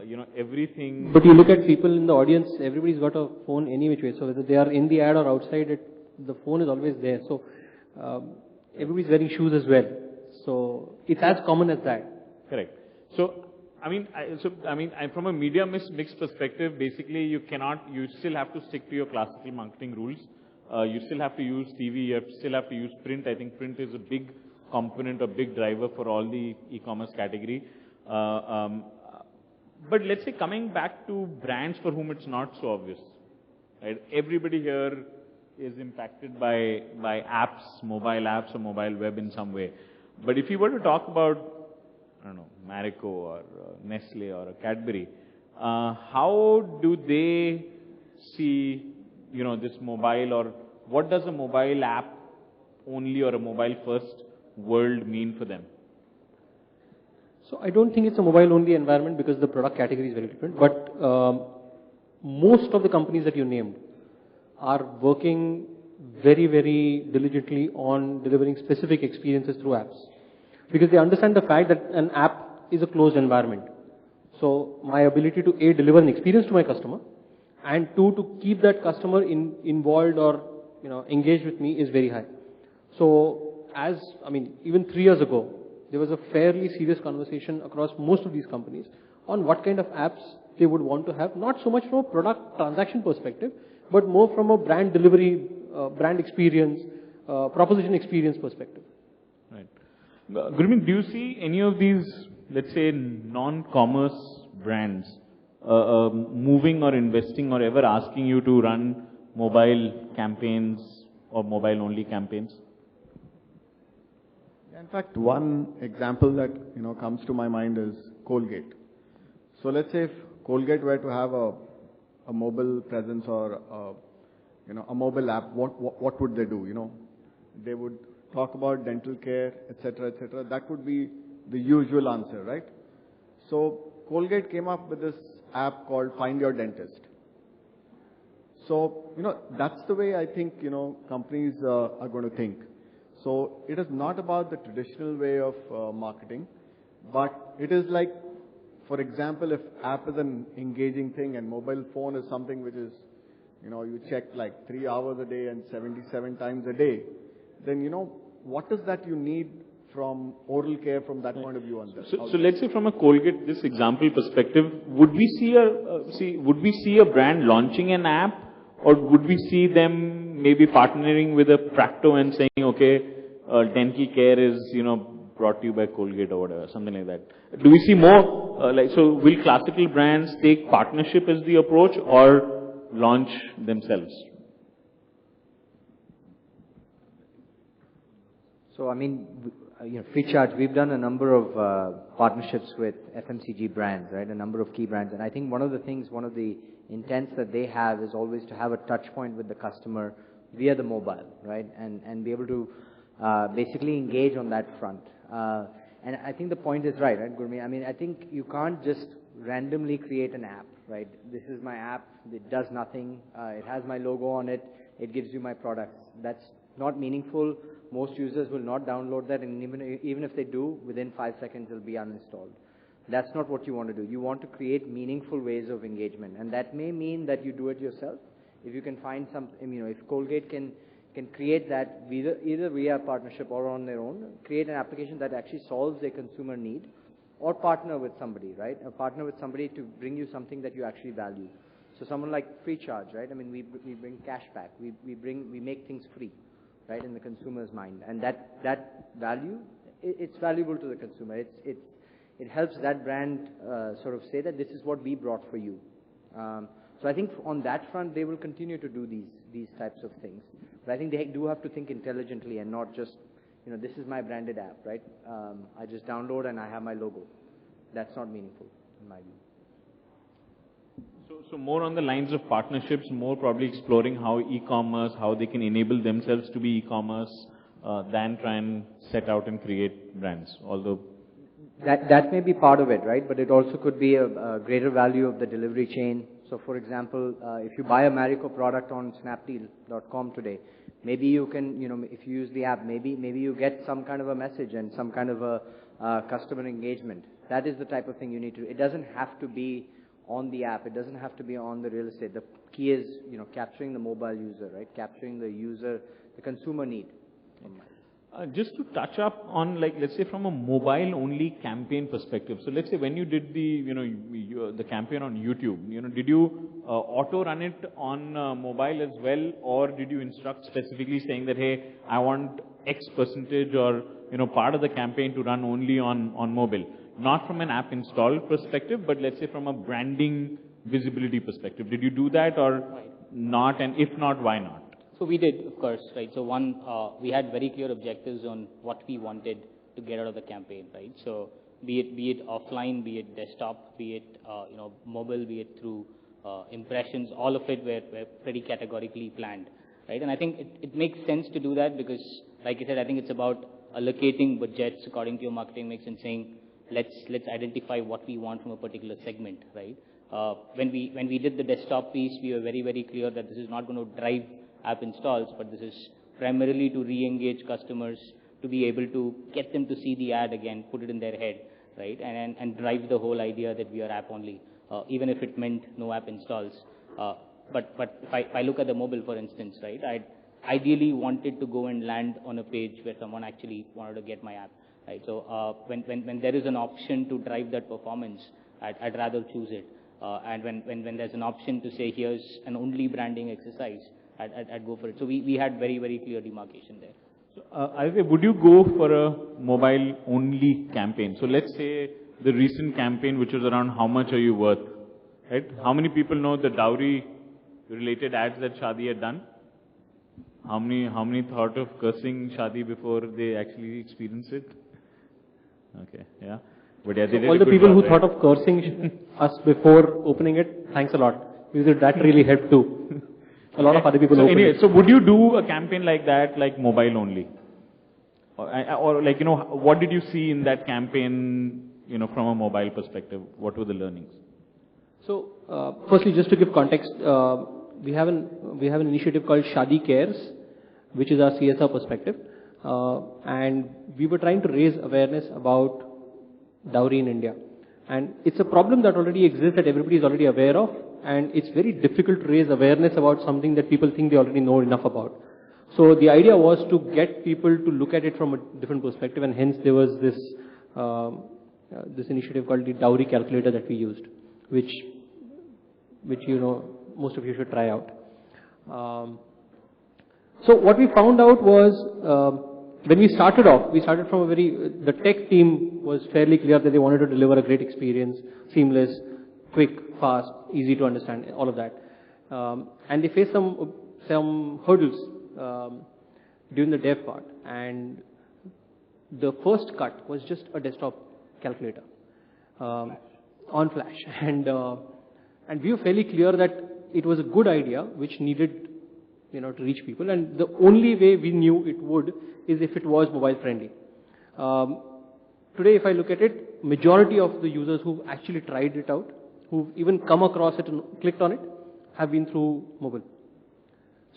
S2: you know, everything.
S6: But you look at people in the audience, everybody's got a phone any which way. So whether they are in the ad or outside it, the phone is always there. So everybody's wearing shoes as well. So it's as common as that.
S2: Correct. So, I mean, from a media mix perspective, basically you still have to stick to your classical marketing rules. You still have to use TV, you still have to use print. I think print is a big component, a big driver for all the e-commerce category. But let's say coming back to brands for whom it's not so obvious, right? Everybody here is impacted by apps, mobile apps or mobile web in some way. But if you were to talk about, I don't know, Marico or Nestle or a Cadbury, how do they see, you know, this mobile, or what does a mobile app only or a mobile first world mean for them?
S6: So I don't think it's a mobile only environment because the product category is very different. But most of the companies that you named are working very, very diligently on delivering specific experiences through apps. Because they understand the fact that an app is a closed environment. So my ability to A, deliver an experience to my customer, and 2, to keep that customer involved or, you know, engaged with me is very high. So even 3 years ago, there was a fairly serious conversation across most of these companies on what kind of apps they would want to have, not so much from a product transaction perspective, but more from a brand delivery, brand experience, proposition experience perspective.
S2: Right. Gurmit, do you see any of these, let's say, non-commerce brands moving or investing or ever asking you to run mobile campaigns or mobile-only campaigns?
S3: In fact, one example that comes to my mind is Colgate. So let's say if Colgate were to have a mobile presence or a mobile app, what would they do? They would talk about dental care, etc., etc. That would be the usual answer, right? So Colgate came up with this app called Find Your Dentist. So that's the way I think companies are going to think. So it is not about the traditional way of marketing, but it is like, for example, if app is an engaging thing and mobile phone is something which is, you check like 3 hours a day and 77 times a day, then what is that you need from oral care from that point of view on this?
S2: So let's say from a Colgate, this example perspective, would we see a brand launching an app, or would we see them maybe partnering with a Practo and saying, okay, dental care is, brought to you by Colgate or whatever, something like that. Do we see more, so will classical brands take partnership as the approach or launch themselves?
S4: So, FreeCharge, we've done a number of partnerships with FMCG brands, right? A number of key brands. And I think one of the intents that they have is always to have a touch point with the customer via the mobile, right? And be able to basically engage on that front. And I think the point is right, Gurmit? I think you can't just randomly create an app, right? This is my app, it does nothing, it has my logo on it, it gives you my products. That's not meaningful. Most users will not download that, and even if they do, within 5 seconds it'll be uninstalled. That's not what you want to do. You want to create meaningful ways of engagement, and that may mean that you do it yourself. If you can find some, if Colgate can create that either via partnership or on their own, create an application that actually solves a consumer need, or partner with somebody, right? Or partner with somebody to bring you something that you actually value. So someone like FreeCharge, right? We bring cash back. We make things free, right, in the consumer's mind, and that value, it's valuable to the consumer. It helps that brand sort of say that this is what we brought for you. So I think on that front, they will continue to do these types of things. But I think they do have to think intelligently and not just, this is my branded app, right? I just download and I have my logo. That's not meaningful, in my view.
S2: So more on the lines of partnerships, more probably exploring how e-commerce, how they can enable themselves to be e-commerce, than try and set out and create brands, although...
S4: That may be part of it, right? But it also could be a greater value of the delivery chain. So, for example, if you buy a Marico product on Snapdeal.com today, Maybe you can, if you use the app, maybe you get some kind of a message and some kind of a customer engagement. That is the type of thing you need to do. It doesn't have to be on the app. It doesn't have to be on the real estate. The key is, capturing the mobile user, right? Capturing the user, the consumer need.
S2: Just to touch up on, let's say from a mobile-only campaign perspective. So let's say when you did the campaign on YouTube, did you auto-run it on mobile as well, or did you instruct specifically saying that, hey, I want X percentage or, part of the campaign to run only on mobile? Not from an app install perspective, but let's say from a branding visibility perspective. Did you do that or not? And if not, why not?
S5: So we did, of course, right? So one, we had very clear objectives on what we wanted to get out of the campaign, right? So be it offline, be it desktop, be it mobile, be it through impressions, all of it were pretty categorically planned, right? And I think it makes sense to do that because, like I said, I think it's about allocating budgets according to your marketing mix and saying, let's identify what we want from a particular segment, right? When we did the desktop piece, we were very, very clear that this is not going to drive app installs, but this is primarily to re-engage customers, to be able to get them to see the ad again, put it in their head, right? And drive the whole idea that we are app only, even if it meant no app installs. But if I look at the mobile, for instance, right, I ideally wanted to go and land on a page where someone actually wanted to get my app, right? So when there is an option to drive that performance, I'd rather choose it. And when there's an option to say here's an only branding exercise, I'd go for it. So we had very, very clear demarcation there.
S2: So, would you go for a mobile-only campaign? So let's say the recent campaign, which was around how much are you worth, right? How many people know the dowry-related ads that Shadi had done? How many thought of cursing Shadi before they actually experienced it? Okay, yeah. But yeah, they did
S6: all the people who thought of cursing us before opening it, thanks a lot, because that really helped too. A lot of other people.
S2: So anyway, so would you do a campaign like that, like mobile only, or like what did you see in that campaign, from a mobile perspective? What were the learnings?
S6: So, firstly, just to give context, we have an initiative called Shadi Cares, which is our CSR perspective, and we were trying to raise awareness about dowry in India, and it's a problem that already exists that everybody is already aware of. And it's very difficult to raise awareness about something that people think they already know enough about. So the idea was to get people to look at it from a different perspective, and hence there was this this initiative called the dowry calculator that we used, which most of you should try out. So what we found out was when we started off, we started from the tech team was fairly clear that they wanted to deliver a great experience, seamless, quick, fast, easy to understand, all of that. And they faced some hurdles during the dev part. And the first cut was just a desktop calculator on Flash. And we were fairly clear that it was a good idea, which needed to reach people. And the only way we knew it would is if it was mobile friendly. Today, if I look at it, majority of the users who actually tried it out, who've even come across it and clicked on it, have been through mobile.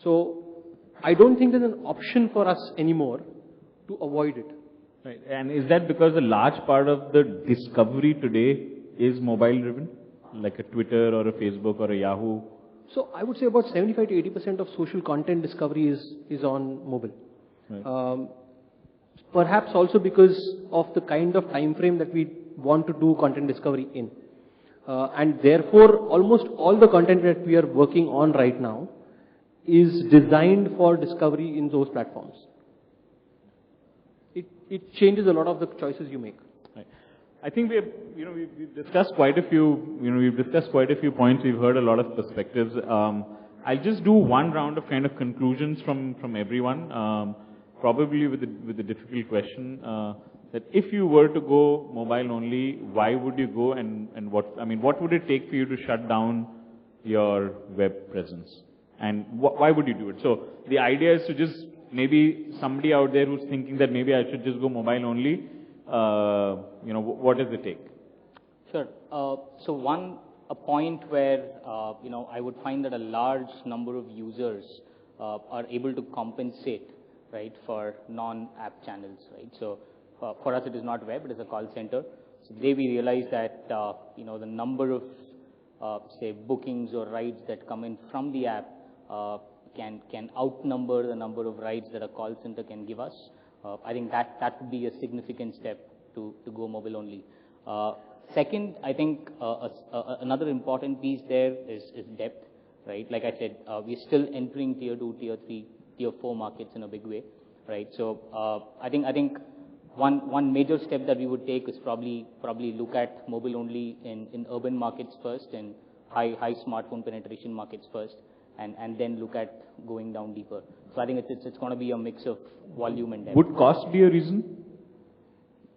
S6: So I don't think there's an option for us anymore to avoid it.
S2: Right. And is that because a large part of the discovery today is mobile driven, like a Twitter or a Facebook or a Yahoo?
S6: So I would say about 75 to 80% of social content discovery is on mobile. Right. Perhaps also because of the kind of time frame that we want to do content discovery in. And therefore, almost all the content that we are working on right now is designed for discovery in those platforms. It changes a lot of the choices you make.
S2: Right. I think we've discussed quite a few points. We've heard a lot of perspectives. I'll just do one round of kind of conclusions from everyone. Probably with a difficult question. That if you were to go mobile only, why would you go and what would it take for you to shut down your web presence? And why would you do it? So the idea is to just maybe somebody out there who's thinking that maybe I should just go mobile only, what does it take?
S5: Sure. So a point where, I would find that a large number of users are able to compensate, right, for non-app channels, right? So for us, it is not web, it is a call center. So today we realize that, the number of, say, bookings or rides that come in from the app can outnumber the number of rides that a call center can give us. I think that would be a significant step to go mobile only. Second, I think another important piece there is depth, right? Like I said, we're still entering tier 2, tier 3, tier 4 markets in a big way, right? So I think one major step that we would take is probably look at mobile only in urban markets first and high smartphone penetration markets first, and then look at going down deeper. So I think it's going to be a mix of volume and depth.
S2: Would cost be a reason?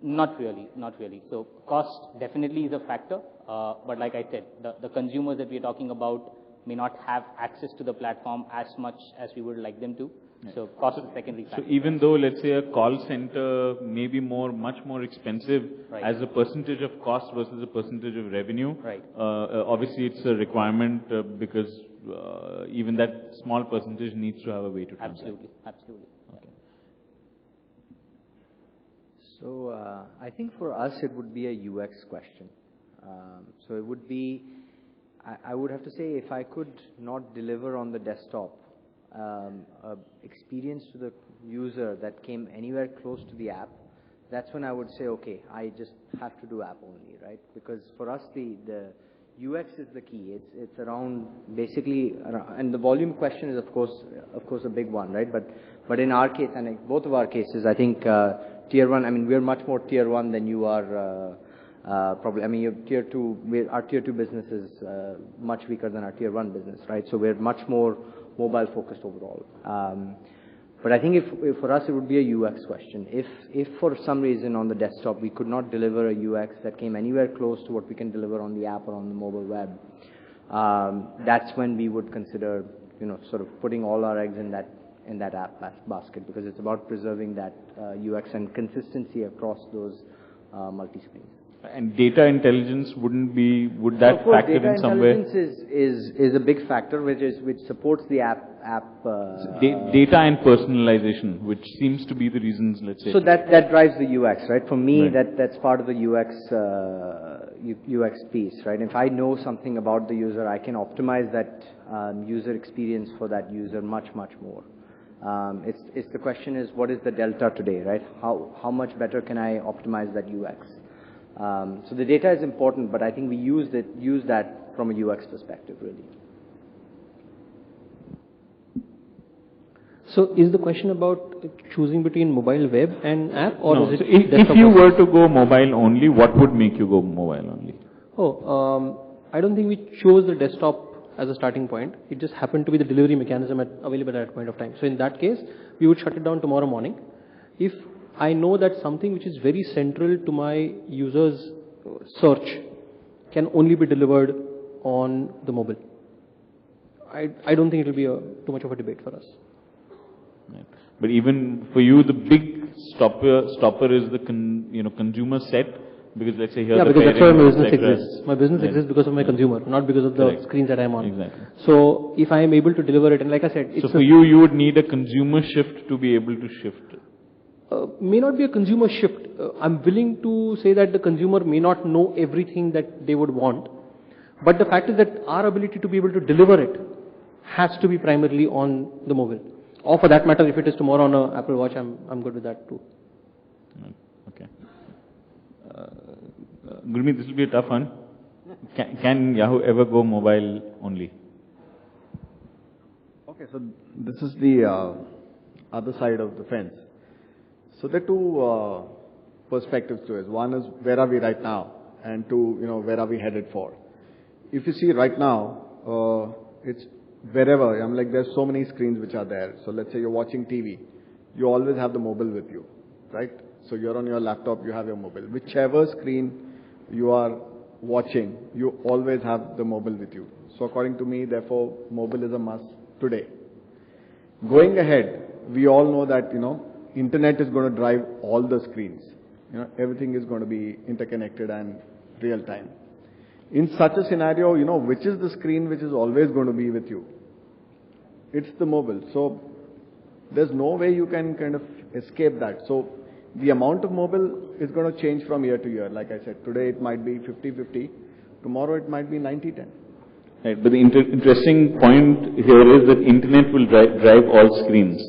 S5: Not really. So cost definitely is a factor, but like I said, the consumers that we're talking about may not have access to the platform as much as we would like them to. Right. So cost is a secondary factor.
S2: So even though, let's say, a call center may be much more expensive right. as a percentage of cost versus a percentage of revenue,
S5: right.
S2: Obviously it's a requirement because even that small percentage needs to have a way to transact.
S5: Absolutely.
S2: Okay.
S4: So I think for us it would be a UX question. So it would be, I would have to say, if I could not deliver on the desktop experience to the user that came anywhere close to the app, that's when I would say, okay, I just have to do app only, right? Because for us the UX is the key. It's around basically, and the volume question is of course a big one, right? But in our case, and in both of our cases, I think tier 1. I mean, we're much more tier 1 than you are. Probably, I mean, your tier 2. Our tier 2 business is much weaker than our tier 1 business, right? So we're much more mobile focused overall. But I think if for us it would be a UX question. If for some reason on the desktop we could not deliver a UX that came anywhere close to what we can deliver on the app or on the mobile web, that's when we would consider, sort of putting all our eggs in that app basket, because it's about preserving that UX and consistency across those multi-screens.
S2: And data intelligence would that factor in some way?
S4: Data intelligence is a big factor which supports the app.
S2: Data and personalization, which seems to be the reasons, let's say.
S4: So that drives the UX, right? For me, right. That's part of the UX piece, right? If I know something about the user, I can optimize that user experience for that user much more. It's the question is, what is the delta today, right? How much better can I optimize that UX? So the data is important, but I think we use that from a UX perspective, really.
S6: So is the question about choosing between mobile web and app, or
S2: no,
S6: is it?
S2: So if you were to go mobile only, what would make you go mobile only?
S6: I don't think we chose the desktop as a starting point. It just happened to be the delivery mechanism available at that point of time. So in that case, we would shut it down tomorrow morning. If I know that something which is very central to my user's search can only be delivered on the mobile, I don't think it will be too much of a debate for us.
S2: Right. But even for you, the big stopper is the consumer set, because let's say here
S6: because that's why my business exists. My business exists because of my consumer, not because of the screens that I'm on.
S2: Exactly.
S6: So if I am able to deliver it, and like I said,
S2: so for you would need a consumer shift to be able to shift.
S6: May not be a consumer shift. I'm willing to say that the consumer may not know everything that they would want, but the fact is that our ability to be able to deliver it has to be primarily on the mobile. Or for that matter, if it is tomorrow on an Apple Watch, I'm good with that too.
S2: Okay. Gurmit, this will be a tough one. Can Yahoo ever go mobile only?
S3: Okay, so this is the other side of the fence. So there are two perspectives to it. One is, where are we right now? And two, where are we headed for? If you see right now, it's wherever. There's so many screens which are there. So let's say you're watching TV. You always have the mobile with you, right? So you're on your laptop, you have your mobile. Whichever screen you are watching, you always have the mobile with you. So according to me, therefore, mobile is a must today. Going ahead, we all know that, internet is going to drive all the screens. Everything is going to be interconnected and real time. In such a scenario, which is the screen which is always going to be with you? it's the mobile. So there's no way you can kind of escape that. So the amount of mobile is going to change from year to year. Like I said, today it might be 50-50. Tomorrow it might be 90-10.
S2: Right, but the interesting point here is that internet will drive all screens.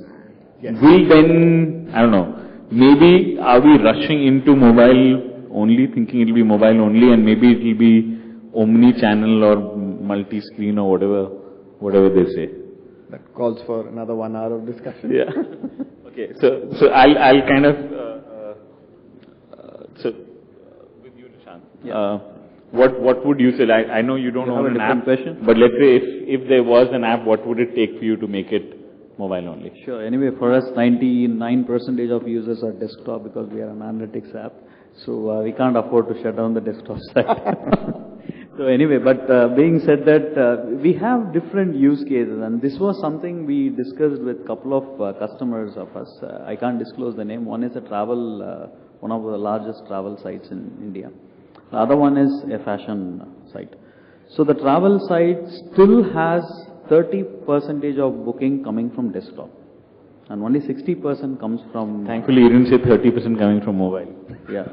S3: Yes.
S2: Will then, I don't know, maybe are we rushing into mobile only, thinking it'll be mobile only, and maybe it'll be omni-channel or multi-screen or whatever they say.
S3: That calls for another 1 hour of discussion.
S2: Yeah. Okay, so I'll kind of, with you, Nishanth.
S7: Yeah.
S2: What would you say? I know you don't own an app,
S7: question?
S2: but let's say if there was an app, what would it take for you to make it mobile only?
S7: Sure. Anyway, for us, 99% of users are desktop because we are an analytics app. So we can't afford to shut down the desktop side. So anyway, but being said that, we have different use cases, and this was something we discussed with a couple of customers of us. I can't disclose the name. One is a travel, one of the largest travel sites in India. The other one is a fashion site. So the travel site still has 30% of booking coming from desktop, and only 60% comes from...
S2: Thankfully, you didn't say 30% coming from mobile.
S7: Yeah.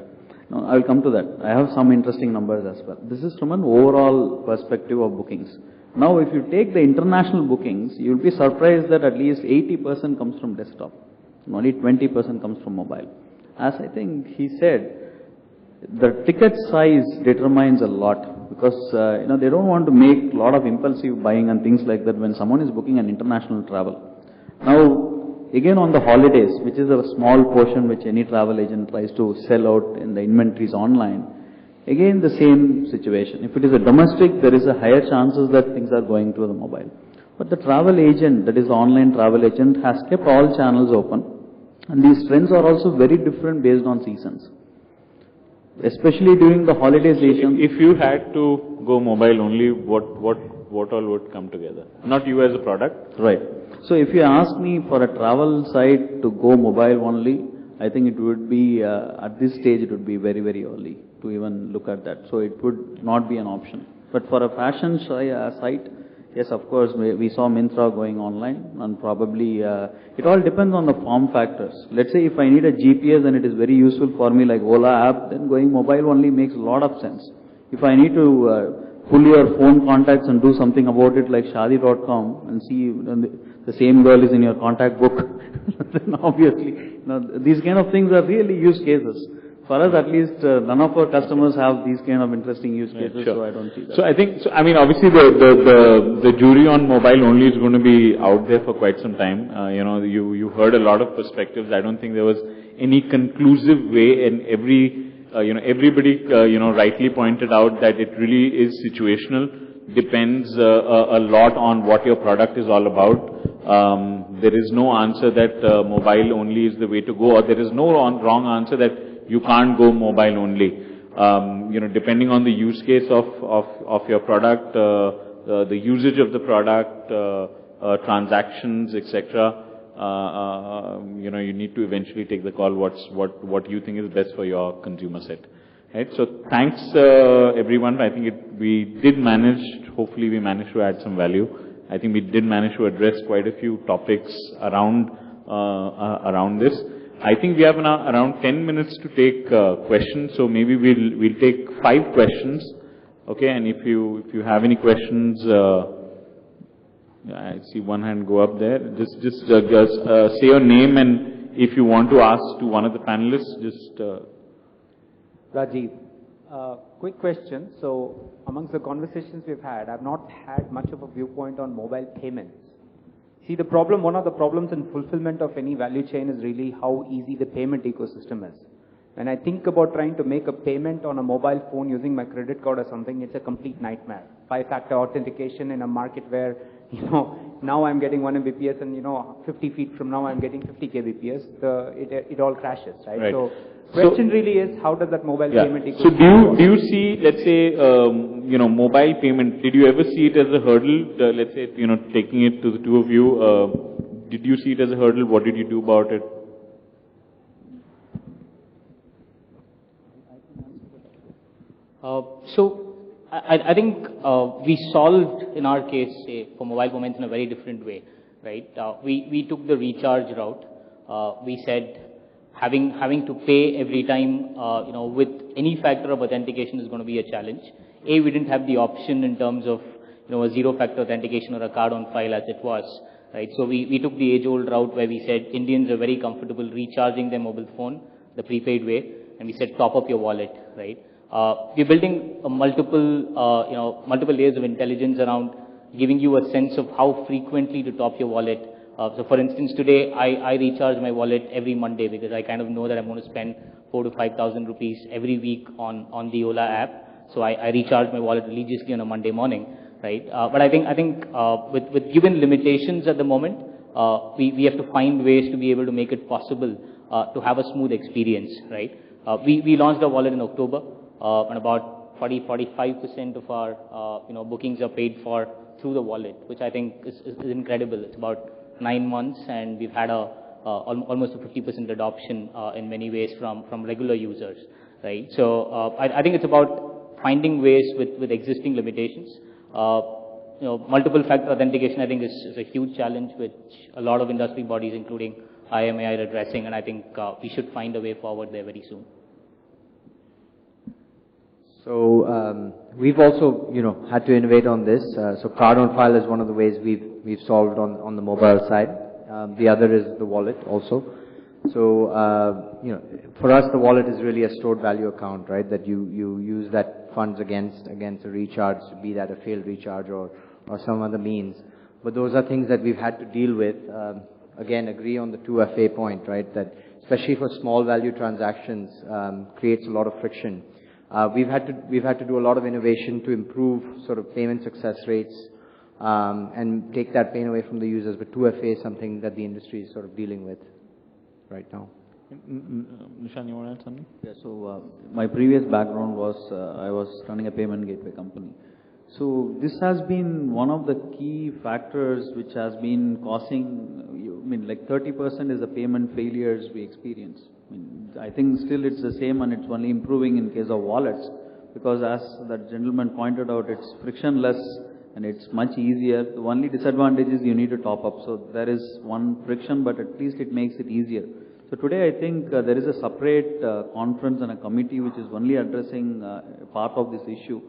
S7: No, I'll come to that. I have some interesting numbers as well. This is from an overall perspective of bookings. Now, if you take the international bookings, you'll be surprised that at least 80% comes from desktop, and only 20% comes from mobile. As I think he said, the ticket size determines a lot, because they don't want to make a lot of impulsive buying and things like that when someone is booking an international travel. Now, again on the holidays, which is a small portion which any travel agent tries to sell out in the inventories online, again the same situation. If it is a domestic, there is a higher chances that things are going to the mobile. But the travel agent, that is the online travel agent, has kept all channels open, and these trends are also very different based on seasons. Especially during the holiday season.
S2: If you had to go mobile only, what all would come together? Not you as a product.
S7: Right. So if you ask me for a travel site to go mobile only, I think it would be, at this stage, it would be very, very early to even look at that. So it would not be an option. But for a fashion site, yes, of course, we saw Myntra going online, and probably, it all depends on the form factors. Let's say if I need a GPS and it is very useful for me like Ola app, then going mobile only makes a lot of sense. If I need to pull your phone contacts and do something about it like Shadi.com and see the same girl is in your contact book, then obviously, these kind of things are really use cases. For us, at least, none of our customers have these kind of interesting use cases,
S2: right, sure.
S7: So I don't see that.
S2: So I think, obviously the jury on mobile only is going to be out there for quite some time. You heard a lot of perspectives. I don't think there was any conclusive way, and everybody, rightly pointed out that it really is situational. Depends a lot on what your product is all about. There is no answer that mobile only is the way to go, or there is no wrong answer that you can't go mobile only. Depending on the use case of your product, the usage of the product, transactions, etc. You need to eventually take the call what you think is best for your consumer set. Right. So thanks everyone. I think hopefully we managed to add some value. I think we did manage to address quite a few topics around this. I think we have now around 10 minutes to take questions, so maybe we'll take 5 questions, okay? And if you have any questions, I see one hand go up there. Just say your name, and if you want to ask to one of the panelists, just.
S8: Rajiv, quick question. So amongst the conversations we've had, I've not had much of a viewpoint on mobile payments. See, one of the problems in fulfillment of any value chain is really how easy the payment ecosystem is. When I think about trying to make a payment on a mobile phone using my credit card or something, it's a complete nightmare. 5-factor authentication in a market where, now I'm getting 1 Mbps and, 50 feet from now I'm getting 50 Kbps. It all crashes, right?
S2: Right.
S8: So question really is, how does that mobile payment ecosystem
S2: So do you see, let's say, mobile payment, did you ever see it as a hurdle? Let's say, taking it to the two of you, did you see it as a hurdle? What did you do about it?
S5: So I think we solved, in our case, say, for mobile payments in a very different way. right? We took the recharge route. We said having to pay every time, with any factor of authentication is going to be a challenge. We didn't have the option in terms of, a zero-factor authentication or a card on file as it was, right? So we took the age-old route where we said Indians are very comfortable recharging their mobile phone the prepaid way, and we said top up your wallet, right? We're building multiple layers of intelligence around giving you a sense of how frequently to top your wallet. So for instance, today I recharge my wallet every Monday because I kind of know that I'm going to spend 4,000 to 5,000 rupees every week on the Ola app. So I recharge my wallet religiously on a Monday morning, right? But I think with given limitations at the moment, we have to find ways to be able to make it possible to have a smooth experience, right? We launched our wallet in October, and about 40-45% of our bookings are paid for through the wallet, which I think is incredible. It's about 9 months, and we've had almost a 50% adoption in many ways from regular users, right? So I think it's about finding ways with existing limitations. Multiple factor authentication I think is a huge challenge which a lot of industry bodies including IMAI are addressing, and I think we should find a way forward there very soon.
S4: So we've also, had to innovate on this. So card on file is one of the ways we've solved on the mobile side. The other is the wallet also. So for us, the wallet is really a stored value account, right? That you use that funds against a recharge, be that a failed recharge or some other means. But those are things that we've had to deal with. Again, agree on the 2FA point, right? That especially for small value transactions creates a lot of friction. We've had to do a lot of innovation to improve sort of payment success rates and take that pain away from the users. But 2FA is something that the industry is sort of dealing with right now.
S2: Nishanth, you want to add something?
S7: Yeah, so my previous background was I was running a payment gateway company. So this has been one of the key factors which has been causing, like 30% is the payment failures we experience. I think still it's the same, and it's only improving in case of wallets, because as that gentleman pointed out, it's frictionless and it's much easier. The only disadvantage is you need to top up. So there is one friction, but at least it makes it easier. So today I think there is a separate conference and a committee which is only addressing part of this issue.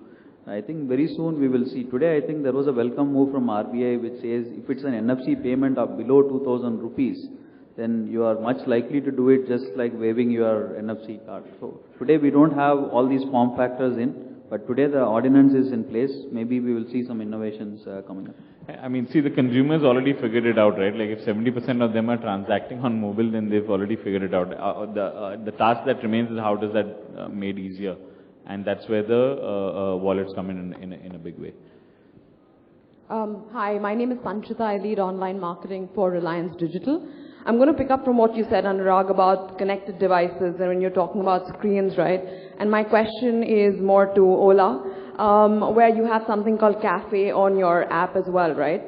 S7: I think very soon we will see. Today I think there was a welcome move from RBI which says if it's an NFC payment of below 2,000 rupees, then you are much likely to do it just like waving your NFC card. So today we don't have all these form factors in, but today the ordinance is in place. Maybe we will see some innovations coming up.
S2: I mean, see, the consumers already figured it out, right? Like if 70% of them are transacting on mobile, then they've already figured it out. The task that remains is how does that made easier, and that's where the wallets come in a big way.
S9: Hi, my name is Sanchita. I lead online marketing for Reliance Digital. I'm going to pick up from what you said, Anurag, about connected devices and when you're talking about screens, right? And my question is more to Ola, where you have something called Cafe on your app as well, right?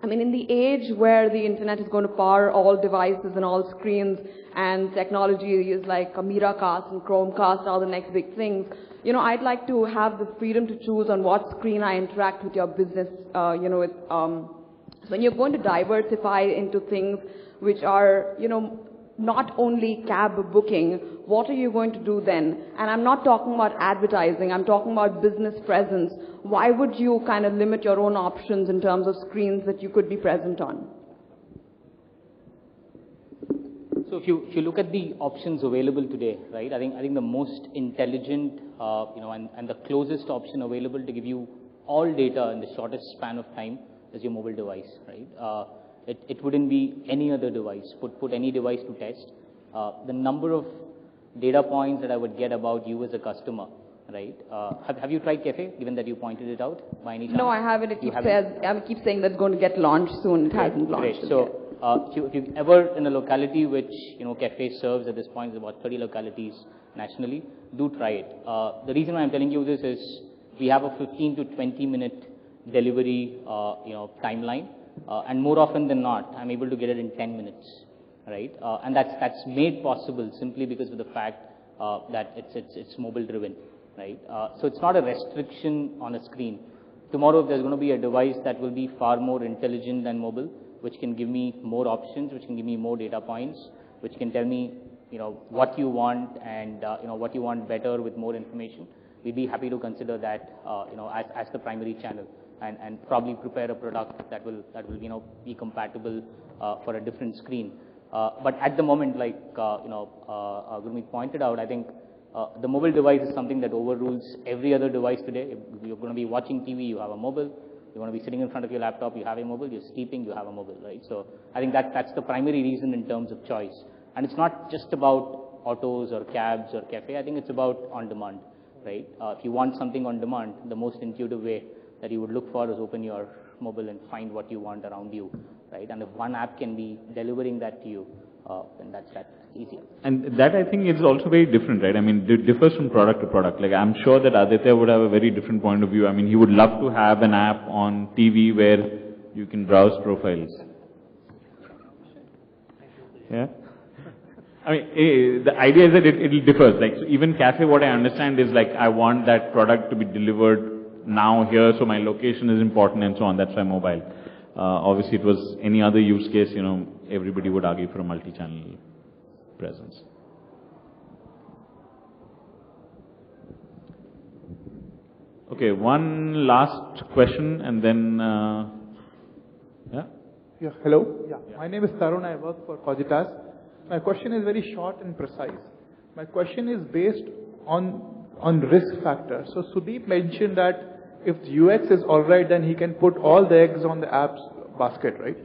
S9: I mean, in the age where the internet is going to power all devices and all screens, and technology is like a Miracast and Chromecast are the next big things, I'd like to have the freedom to choose on what screen I interact with your business, so when you're going to diversify into things which are, not only cab booking, what are you going to do then? And I'm not talking about advertising, I'm talking about business presence. Why would you kind of limit your own options in terms of screens that you could be present on?
S5: So if you look at the options available today, right, I think the most intelligent, and the closest option available to give you all data in the shortest span of time is your mobile device, right? It wouldn't be any other device. Put any device to test. The number of data points that I would get about you as a customer, right? Have you tried Cafe, given that you pointed it out by any chance?
S9: No, I haven't. It keeps saying that's going to get launched soon. It hasn't launched.
S5: Great. So if you're ever in a locality which, Cafe serves at this point, is about 30 localities nationally, do try it. The reason why I'm telling you this is we have a 15 to 20 minute delivery, timeline. And more often than not, I'm able to get it in 10 minutes, right? And that's made possible simply because of the fact that it's mobile driven, right? So it's not a restriction on a screen. Tomorrow, if there's going to be a device that will be far more intelligent than mobile, which can give me more options, which can give me more data points, which can tell me, what you want and, what you want better with more information, we'd be happy to consider that, as the primary channel and probably prepare a product that will be compatible for a different screen. But at the moment, like, Gurmit pointed out, I think the mobile device is something that overrules every other device today. If you're going to be watching TV, you have a mobile. You want to be sitting in front of your laptop, you have a mobile. You're sleeping, you have a mobile, right? So I think that's the primary reason in terms of choice. And it's not just about autos or cabs or cafe. I think it's about on demand, right? If you want something on demand, the most intuitive way that you would look for is open your mobile and find what you want around you, right? And if one app can be delivering that to you, then that's easier.
S2: And that, I think, is also very different, right? I mean, it differs from product to product. Like, I'm sure that Aditya would have a very different point of view. I mean, he would love to have an app on TV where you can browse profiles. Yeah? I mean, the idea is that it differs. Like, so even cafe, what I understand is like, I want that product to be delivered now here, so my location is important and so on. That's why mobile. Obviously, it was any other use case, everybody would argue for a multi-channel presence. Okay, one last question and then, yeah?
S10: Yeah, hello. Yeah. My name is Tarun. I work for Cogitas. My question is very short and precise. My question is based on risk factor. So Sudeep mentioned that if the UX is alright, then he can put all the eggs on the app's basket, right?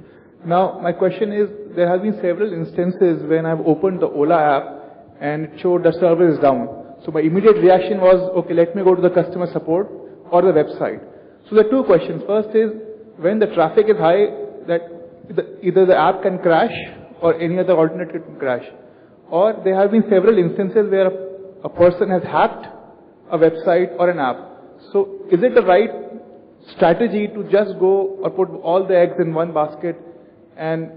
S10: Now, my question is, there have been several instances when I've opened the Ola app and it showed the server is down. So my immediate reaction was, okay, let me go to the customer support or the website. So there are two questions. First is, when the traffic is high, that either the app can crash or any other alternative can crash. Or there have been several instances where a person has hacked a website or an app. So is it the right strategy to just go or put all the eggs in one basket and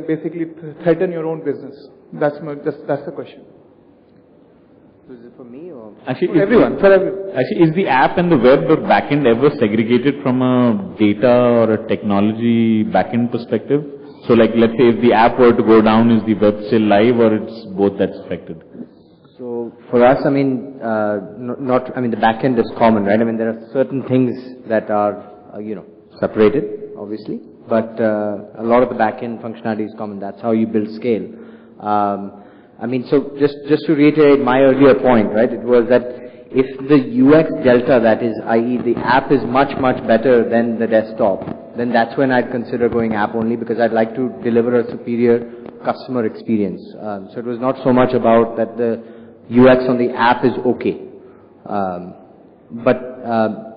S10: basically threaten your own business? That's the question.
S4: Is it for me or?
S2: Actually,
S10: for everyone.
S2: Actually, is the app and the web backend ever segregated from a data or a technology backend perspective? So like, let's say if the app were to go down, is the web still live or it's both that's affected?
S4: So for us, I mean, the backend is common, right? I mean, there are certain things that are, separated, obviously, but a lot of the backend functionality is common. That's how you build scale. So just to reiterate my earlier point, right? It was that if the UX delta, that is, i.e. the app is much, much better than the desktop, then that's when I'd consider going app only, because I'd like to deliver a superior customer experience. So it was not so much about that the UX on the app is okay.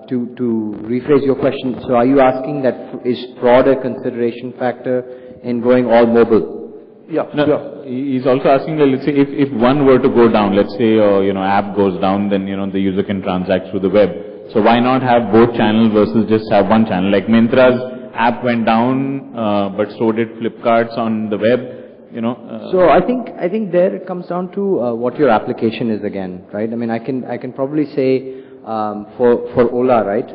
S4: To rephrase your question, so are you asking that is fraud a consideration factor in going all mobile?
S10: Yeah.
S2: No, he's also asking that, let's say, if one were to go down, let's say, app goes down, then, the user can transact through the web. So why not have both channels versus just have one channel? Like Myntra's app went down, but so did Flipkart's on the web,
S4: So I think there it comes down to what your application is again, right? I mean, I can probably say for Ola, right?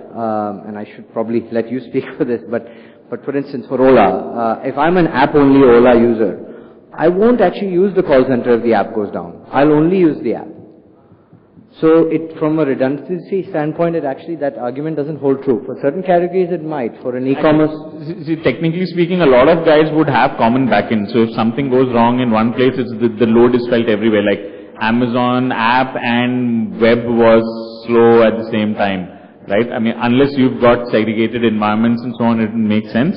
S4: And I should probably let you speak for this, but for instance, for Ola, if I'm an app-only Ola user, I won't actually use the call center if the app goes down. I'll only use the app. So from a redundancy standpoint, that argument doesn't hold true. For certain categories, it might. For an e-commerce...
S2: See, technically speaking, a lot of guys would have common backend. So if something goes wrong in one place, the load is felt everywhere. Like Amazon app and web was slow at the same time, right? I mean, unless you've got segregated environments and so on, it makes sense.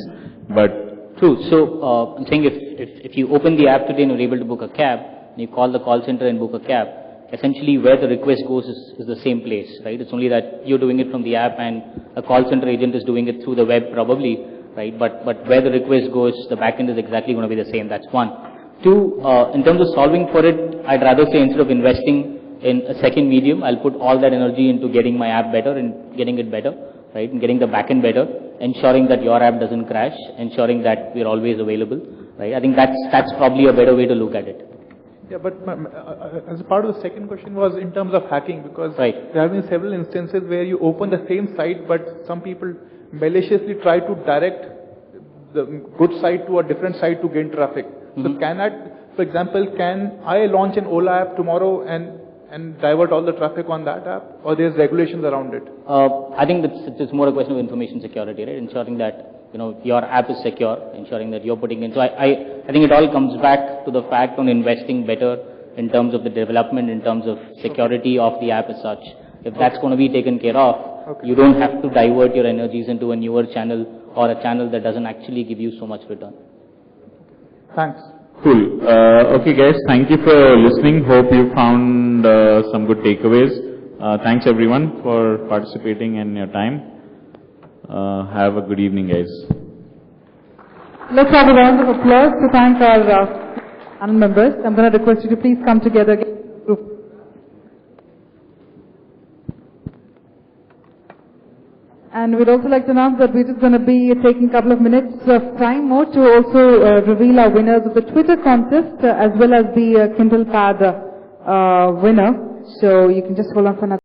S2: But
S5: true. So I'm saying if you open the app today and you're able to book a cab, and you call the call center and book a cab, essentially where the request goes is the same place, right? It's only that you're doing it from the app and a call center agent is doing it through the web probably, right? But where the request goes, the backend is exactly going to be the same. That's one. Two, in terms of solving for it, I'd rather say instead of investing in a second medium, I'll put all that energy into getting my app better and getting it better, right? And getting the backend better, ensuring that your app doesn't crash, ensuring that we're always available, right? I think that's probably a better way to look at it.
S10: Yeah, but as a part of the second question was in terms of hacking, because
S5: right.
S10: There have been several instances where you open the same site, but some people maliciously try to direct the good side to a different side to gain traffic. So for example, can I launch an Ola app tomorrow and divert all the traffic on that app, or there's regulations around it?
S5: I think it's more a question of information security, right? Ensuring that, you know, your app is secure, ensuring that you're putting in. So I think it all comes back to the fact on investing better in terms of the development, in terms of security of the app as such. If that's going to be taken care of, you don't have to divert your energies into a newer channel or a channel that doesn't actually give you so much return.
S10: Thanks.
S2: Cool. Okay guys, thank you for listening. Hope you found some good takeaways. Thanks everyone for participating and your time. Have a good evening guys.
S1: Let's have a round of applause to thank our Anand members. I'm going to request you to please come together again. And we'd also like to announce that we're just going to be taking a couple of minutes of time more to also reveal our winners of the Twitter contest as well as the Kindle Pad winner. So you can just hold on for another